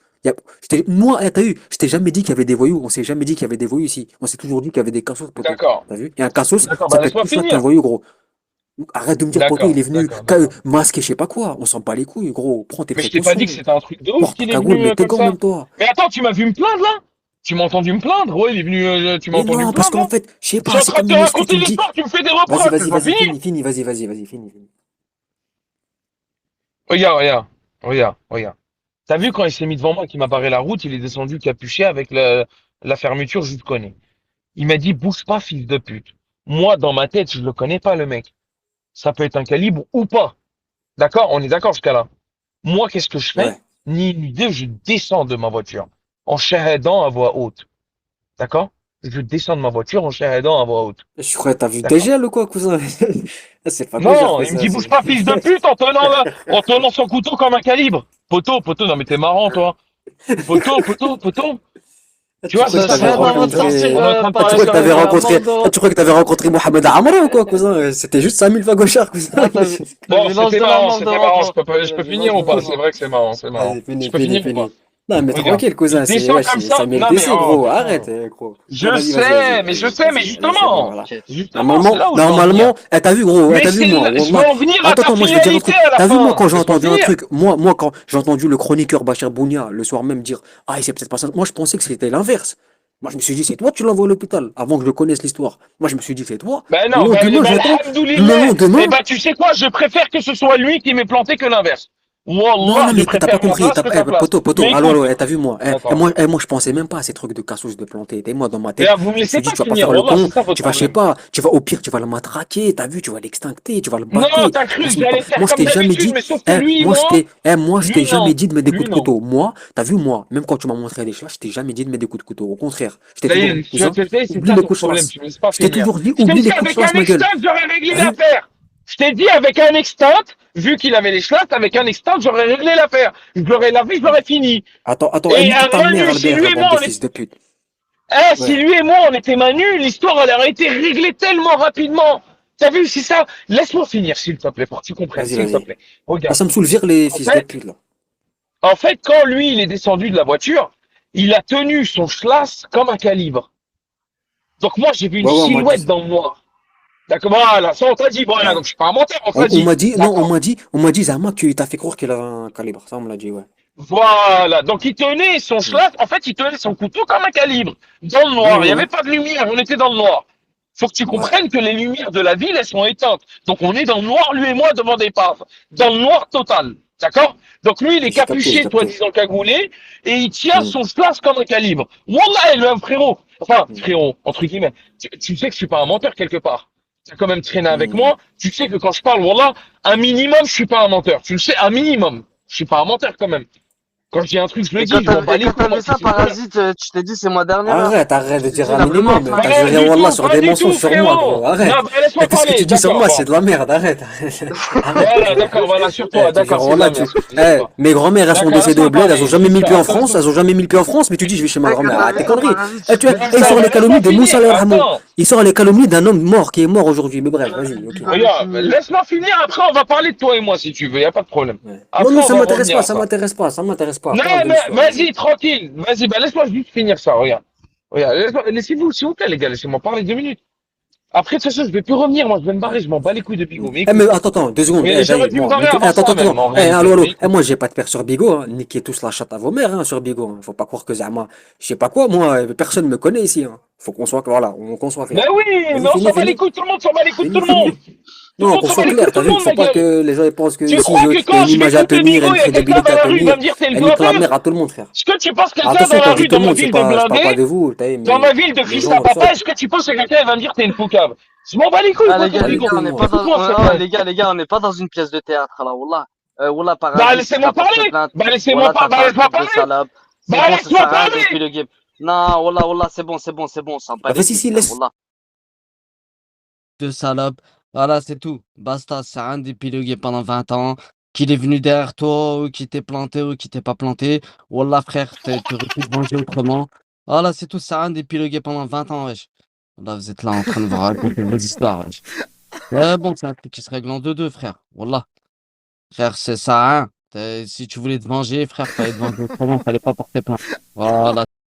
C: Moi, t'as eu, je t'ai jamais dit qu'il y avait des voyous, on s'est jamais dit qu'il y avait des voyous ici. On s'est toujours dit qu'il y avait des cassos, poteau.
A: D'accord.
C: T'as vu? Et un cassos,
A: D'accord,
C: ça
A: bah
C: peut être
A: laisse-moi
C: plus là qu'un
A: finir.
C: voyou, gros. Donc, arrête de me dire, poto, il
A: D'accord,
C: est venu
A: d'accord, d'accord.
C: masquer, je sais pas quoi. On s'en bat les couilles, gros. Prends tes
A: Mais je t'ai pas dit que
C: précautions.
A: c'était un truc de ouf
C: Porte ta
A: qu'il est
C: cagoule,
A: venu
C: mets tes
A: comme
C: gants,
A: ça.
C: même toi.
A: Mais attends, tu m'as vu me plaindre là? Tu m'as entendu me plaindre? Ouais, il est venu, tu m'as
C: Mais
A: entendu me
C: non, parce
A: plaindre
C: qu'en
A: là?
C: fait, je sais
A: Je suis
C: pas,
A: en
C: c'est
A: train de
C: comme
A: te
C: une excuse,
A: raconter
C: tu me dis,
A: l'histoire, tu me fais des reproches, laisse-moi finir.
C: finis.
A: Regarde. Regarde. T'as vu quand il s'est mis devant moi, qu'il m'a barré la route, il est descendu capuché avec la fermeture jusqu'au nez. Il m'a dit, bouge pas, fils de pute. Moi, dans ma tête, je le connais pas, le mec. Ça peut être un calibre ou pas. D'accord? On est d'accord jusqu'à là. Moi, qu'est-ce que je fais?
C: Ouais.
A: Ni une idée, je descends de ma voiture en shahadant à voix haute. D'accord? Je descends de ma voiture en shahadant à voix haute.
C: Je crois que t'as vu
A: D'accord?
C: DGL ou quoi, cousin? C'est pas Gojard,
A: Non, il me
C: cousin.
A: dit bouge pas, fils de pute, en tenant son couteau comme un calibre. Poteau, non mais t'es marrant, toi. Poteau. Tu vois,
C: Tu crois
A: c'est
C: que
B: Ça
A: ça
C: t'avais
B: serait
A: qu'on est en train de
B: d'aventure
C: rencontré,
A: on est en train de
C: tu
A: parler
C: crois que t'avais
B: parasitaire à
C: rencontré,
B: Mando.
C: tu crois que t'avais rencontré Mohamed Amra ou quoi, cousin? C'était juste 5000 Gojard, cousin.
B: Ah, t'as
A: Bon,
B: vu l'ange de la mort
A: c'était
B: devant
A: marrant.
B: toi.
A: Je
B: T'as
A: peux
B: vu l'ange
A: finir ou
B: de la
A: pas? C'est
B: mort.
A: vrai que c'est marrant, c'est marrant.
C: Vas-y,
A: Je
C: finis,
A: peux
C: finis,
A: finir ou
C: finis.
A: pas?
C: Non, mais
A: Regarde.
C: tranquille,
A: Il
C: cousin, c'est,
A: descend
C: ouais,
A: comme
C: c'est
A: ça.
C: Samuel
A: Non mais
C: DC,
A: oh
C: gros. Arrête,
A: putain.
C: gros. Non,
A: Je sais, mais
C: vas-y, c'est bon,
A: justement.
C: voilà.
A: Justement, c'est là où je veux en venir.
C: Normalement, t'as vu, gros,
A: Mais
C: t'as vu, moi,
A: je veux
C: Wallah.
A: en venir à ta
C: Attends, moi, je vais te dire un
A: finalité
C: truc.
A: à la
C: T'as vu, moi,
A: fin.
C: quand j'ai
A: Laisse-moi
C: entendu un
A: finir.
C: truc, moi, quand j'ai entendu le chroniqueur Bachar Bounia, le soir même, dire, ah, il s'est peut-être passé, moi, je pensais que c'était l'inverse. Moi, je me suis dit, c'est toi, tu l'envoies à l'hôpital, avant que je connaisse l'histoire. Moi, je me suis dit, c'est toi.
A: Ben
C: Le
A: non,
C: lendemain, j'attends, le
A: alhamdoulilah.
C: lendemain,
A: Eh ben, tu sais quoi, je préfère que ce soit lui qui m'ait planté que l'inverse.
C: non,
A: Wallah,
C: non,
A: je
C: mais t'as pas
A: préfère ma
C: compris.
A: place que
C: Eh,
A: sa place.
C: poto,
A: Mais
C: allô,
A: écoute.
C: t'as vu, moi.
A: D'accord.
C: Moi, je pensais même pas à ces trucs de cassos de planter. Et moi, dans ma
A: Mais
C: tête,
A: vous me
C: je me
A: laissez
C: suis dit,
A: pas
C: tu vas pas
A: finir,
C: faire le
A: Wallah,
C: con.
A: c'est ça votre
C: Tu vas, je sais
A: problème.
C: pas, au pire, tu vas le matraquer. T'as vu, tu vas l'extincter, tu vas le
A: Non,
C: baquer.
A: t'as cru que
C: Laisse-moi pas.
A: j'allais faire
C: Moi, je
A: comme
C: t'ai jamais
A: d'habitude,
C: dit,
A: mais sauf que lui,
C: moi, je t'ai
A: lui,
C: jamais
A: non.
C: dit de mettre des coups
A: Lui,
C: de
A: non.
C: couteau. Moi, t'as vu, moi, même quand tu m'as montré les schlass, je t'ai jamais dit de mettre des coups de couteau. Au contraire, je t'ai
A: Là,
C: toujours dit,
A: tu vas
C: cousin,
A: te taire, c'est
C: oublie
A: ça
C: les
A: ton
C: coups de
A: problème,
C: schlass.
A: tu me laisses pas
C: Je t'ai
A: finir.
C: toujours dit,
A: Je t'ai
C: oublie
A: dit
C: les coups de
A: avec
C: schlass,
A: un
C: ma gueule.
A: extint, j'aurais réglé
C: Hein?
A: l'affaire. Je t'ai dit avec un extint, vu qu'il avait les schlattes, avec un extint, j'aurais réglé l'affaire. Je l'aurais lavé, je l'aurais fini.
C: Attends,
A: Et
C: nique
A: un
C: ta mère,
A: menu, si
C: Albert,
A: lui et
C: bande
A: moi,
C: de
A: on est,
C: fils de pute.
A: si
C: Ouais.
A: lui et moi, on était manus, l'histoire, elle aurait été réglée tellement rapidement. T'as vu, c'est ça. Laisse-moi finir, s'il te plaît, pour que tu comprennes, s'il te
C: Vas-y.
A: plaît.
C: Ah,
A: Regarde.
C: ça me saoule vire les
A: En
C: fils de
A: fait,
C: pute, là.
A: en fait, quand lui, il est descendu de la voiture, il a tenu son schlass comme un calibre. Donc moi, j'ai vu une
C: Ouais, on m'a dit
A: silhouette
C: ça.
A: dans le noir. D'accord, voilà, ça on t'a dit, voilà,
C: Ouais.
A: donc je suis pas un menteur, on t'a
C: On
A: dit.
C: m'a dit, non,
A: D'accord.
C: on m'a dit, Zama, que tu t'as fait croire qu'il avait un calibre. Ça, on me l'a dit, ouais.
A: Voilà, donc il tenait son
C: Hmm.
A: schlass, en fait, il tenait son couteau comme un calibre, dans le noir, il n'y avait pas de lumière, on était dans le noir. Faut que tu
C: Ouais.
A: comprennes que les lumières de la ville, elles sont éteintes. Donc on est dans le noir, lui et moi, devant des paves. Dans le noir total. D'accord? Donc lui, il est
C: J'ai
A: capuché,
C: capté.
A: soi-disant cagoulé, et il tient
C: Hmm.
A: son schlass comme un calibre. Wallah, le frérot. Enfin,
C: Hmm.
A: frérot, entre guillemets. Tu sais que je suis pas un menteur quelque part. Tu as quand même traîné avec
C: Hmm.
A: moi. Tu sais que quand je parle, Wallah, un minimum, je suis pas un menteur. Tu le sais, un minimum. Je suis pas un menteur quand même. Quand je dis un truc, je le
B: Et
A: dis, je m'en bats les
B: quand
A: couilles,
B: t'as
A: moi,
B: vu ça,
A: c'est voilà.
B: Parasite, tu t'es dit c'est moi dernier là?
C: Arrête de dire
B: C'est
C: un minimum.
B: vraiment
C: T'as
A: Rien
C: juré
A: du
C: Wallah
A: tout,
C: sur
A: pas
C: des
A: du tout,
C: mensonges sur moi,
A: frérot.
C: gros. Arrête.
A: Non, bah, laisse-moi
C: Tout ce que
A: parler,
C: tu dis sur
A: d'accord,
C: moi,
A: bon.
C: c'est de la merde. Arrête. Arrête.
A: Voilà, d'accord, voilà, sur toi,
C: Tu
A: d'accord,
C: jures,
A: c'est de la
C: Wallah,
A: merde, ce que tu dis, toi.
C: mes grand-mères, elles sont
A: D'accord,
C: décédées au
A: laisse-moi
C: bled, elles ont
A: parler,
C: jamais mis le pied en
A: attends,
C: France, elles ont jamais mis le pied en France, mais tu dis, je vais chez ma
B: Eh, quand
C: grand-mère.
B: t'as
C: Arrête
B: vu
C: tes
B: ça,
C: conneries.
B: Parasite,
C: Eh,
B: tu te dis
C: il
B: ça.
C: sort les calomnies de
A: laisse-moi
C: Moussa
A: finir,
C: al-Rahman.
A: attends.
C: Il sort les calomnies d'un homme mort, qui est mort aujourd'hui. Mais bref, vas-y, ok.
B: Bigo,
A: Regarde,
B: fini.
A: laisse-moi finir, après on va parler de toi et moi si tu veux, y a pas de problème.
C: Ouais. Non,
A: Après
C: non,
A: on
C: ça
A: va
C: m'intéresse
A: revenir
C: pas,
A: à
C: ça
A: ça.
C: m'intéresse pas, ça m'intéresse pas.
A: Non,
C: Parle de
A: mais
C: l'histoire, vas-y.
A: vas-y, tranquille, vas-y, bah laisse-moi juste finir ça, regarde. Regarde, laissez-vous, s'il vous plaît, les gars, laissez-moi parler 2 minutes. Après, de toute façon, je vais plus revenir, moi, je vais me barrer, je m'en bats les couilles de Bigot. Mais
C: Eh, mais
A: écoute,
C: attends, 2 secondes. Eh,
A: j'aurais
C: vas-y,
A: dû me
C: moi,
A: barrer avant
C: attends,
A: ça, même, en réalité.
C: allô.
A: Mais
C: Eh,
A: écoute.
C: moi, j'ai pas de père sur Bigo, hein. Niquez tous la chatte à vos mères, hein, sur Bigo, hein. Faut pas croire que Zama, je sais pas quoi, moi, personne me connaît ici, hein. Faut qu'on soit, voilà, qu'on soit clair.
A: Mais oui,
C: Vas-y,
A: mais on s'en bat les
C: fini.
A: couilles, tout le monde s'en bat les couilles de tout le
C: Fini.
A: monde. Tout le
C: Non,
A: monde
C: qu'on
A: s'en bat
C: soit
A: les couilles
C: clair,
A: de tout
C: t'as
A: le
C: vu,
A: monde,
C: faut
A: ma
C: pas
A: gueule.
C: que les gens ils pensent que
A: Tu
C: ici,
A: crois que
C: t'as
A: quand
C: une
A: je vais
C: image à
A: couper
C: tenir,
A: Bigot,
C: une
A: il y a quelqu'un
C: crédibilité
A: dans
C: à
A: la rue, il va
C: tenir.
A: me dire t'es une
C: Elle nique la
A: clopeuse?
C: mère à tout le monde, frère.
A: Est-ce que tu penses que quelqu'un dans
C: Attention,
A: la
C: quand je dis
A: rue,
C: tout
A: dans
C: le
A: ma
C: monde,
A: ville de
C: je parle pas
A: blindé,
C: de vous, t'as vu,
A: dans ma
C: mais
A: ville de
C: les
A: fils
C: gens
A: à
C: comme ça.
A: papa, est-ce que tu penses que quelqu'un va me dire t'es une poucave? Je m'en bats les couilles,
B: Ah,
A: moi,
B: les
A: ton
B: gars,
A: Bigot.
B: on n'est pas
C: Arrêtez-moi.
B: dans,
A: Écoute-moi, s'il te plaît.
B: les gars, on n'est pas dans une pièce de théâtre, là, Wallah. Wallah,
A: Bah,
B: Parasite,
A: laissez-moi
B: t'as porté
A: parler.
B: plainte.
A: Bah, laissez-moi
B: Wallah,
A: pas,
B: t'as fait
A: bah,
B: un
A: laisse-moi
B: truc de
A: parler.
B: salope. C'est
A: Bah,
B: bon, ça
A: laisse-moi
B: sert à rien depuis
A: parler.
B: le game. Non, Wallah, c'est bon, on s'en bat
C: Bah,
B: les
C: vas-y,
B: couilles,
C: si,
B: frère,
C: laisse.
B: Wallah. De salope. Voilà, c'est tout. Basta, ça sert à rien d'épiloguer pendant 20 ans. Qu'il est venu derrière toi, ou qu'il t'ait planté, ou qu'il t'ait pas planté. Wallah, frère, t'aurais pu te venger autrement. Voilà, c'est tout, ça sert à rien d'épiloguer pendant 20 ans, wesh. Là, vous êtes là en train de vous raconter vos histoires, wesh. Ouais, bon, c'est un truc qui se règle en 2-2, frère. Wallah. Frère, c'est ça, hein. Si tu voulais te venger, frère, fallait te venger autrement, fallait pas porter plainte. Voilà.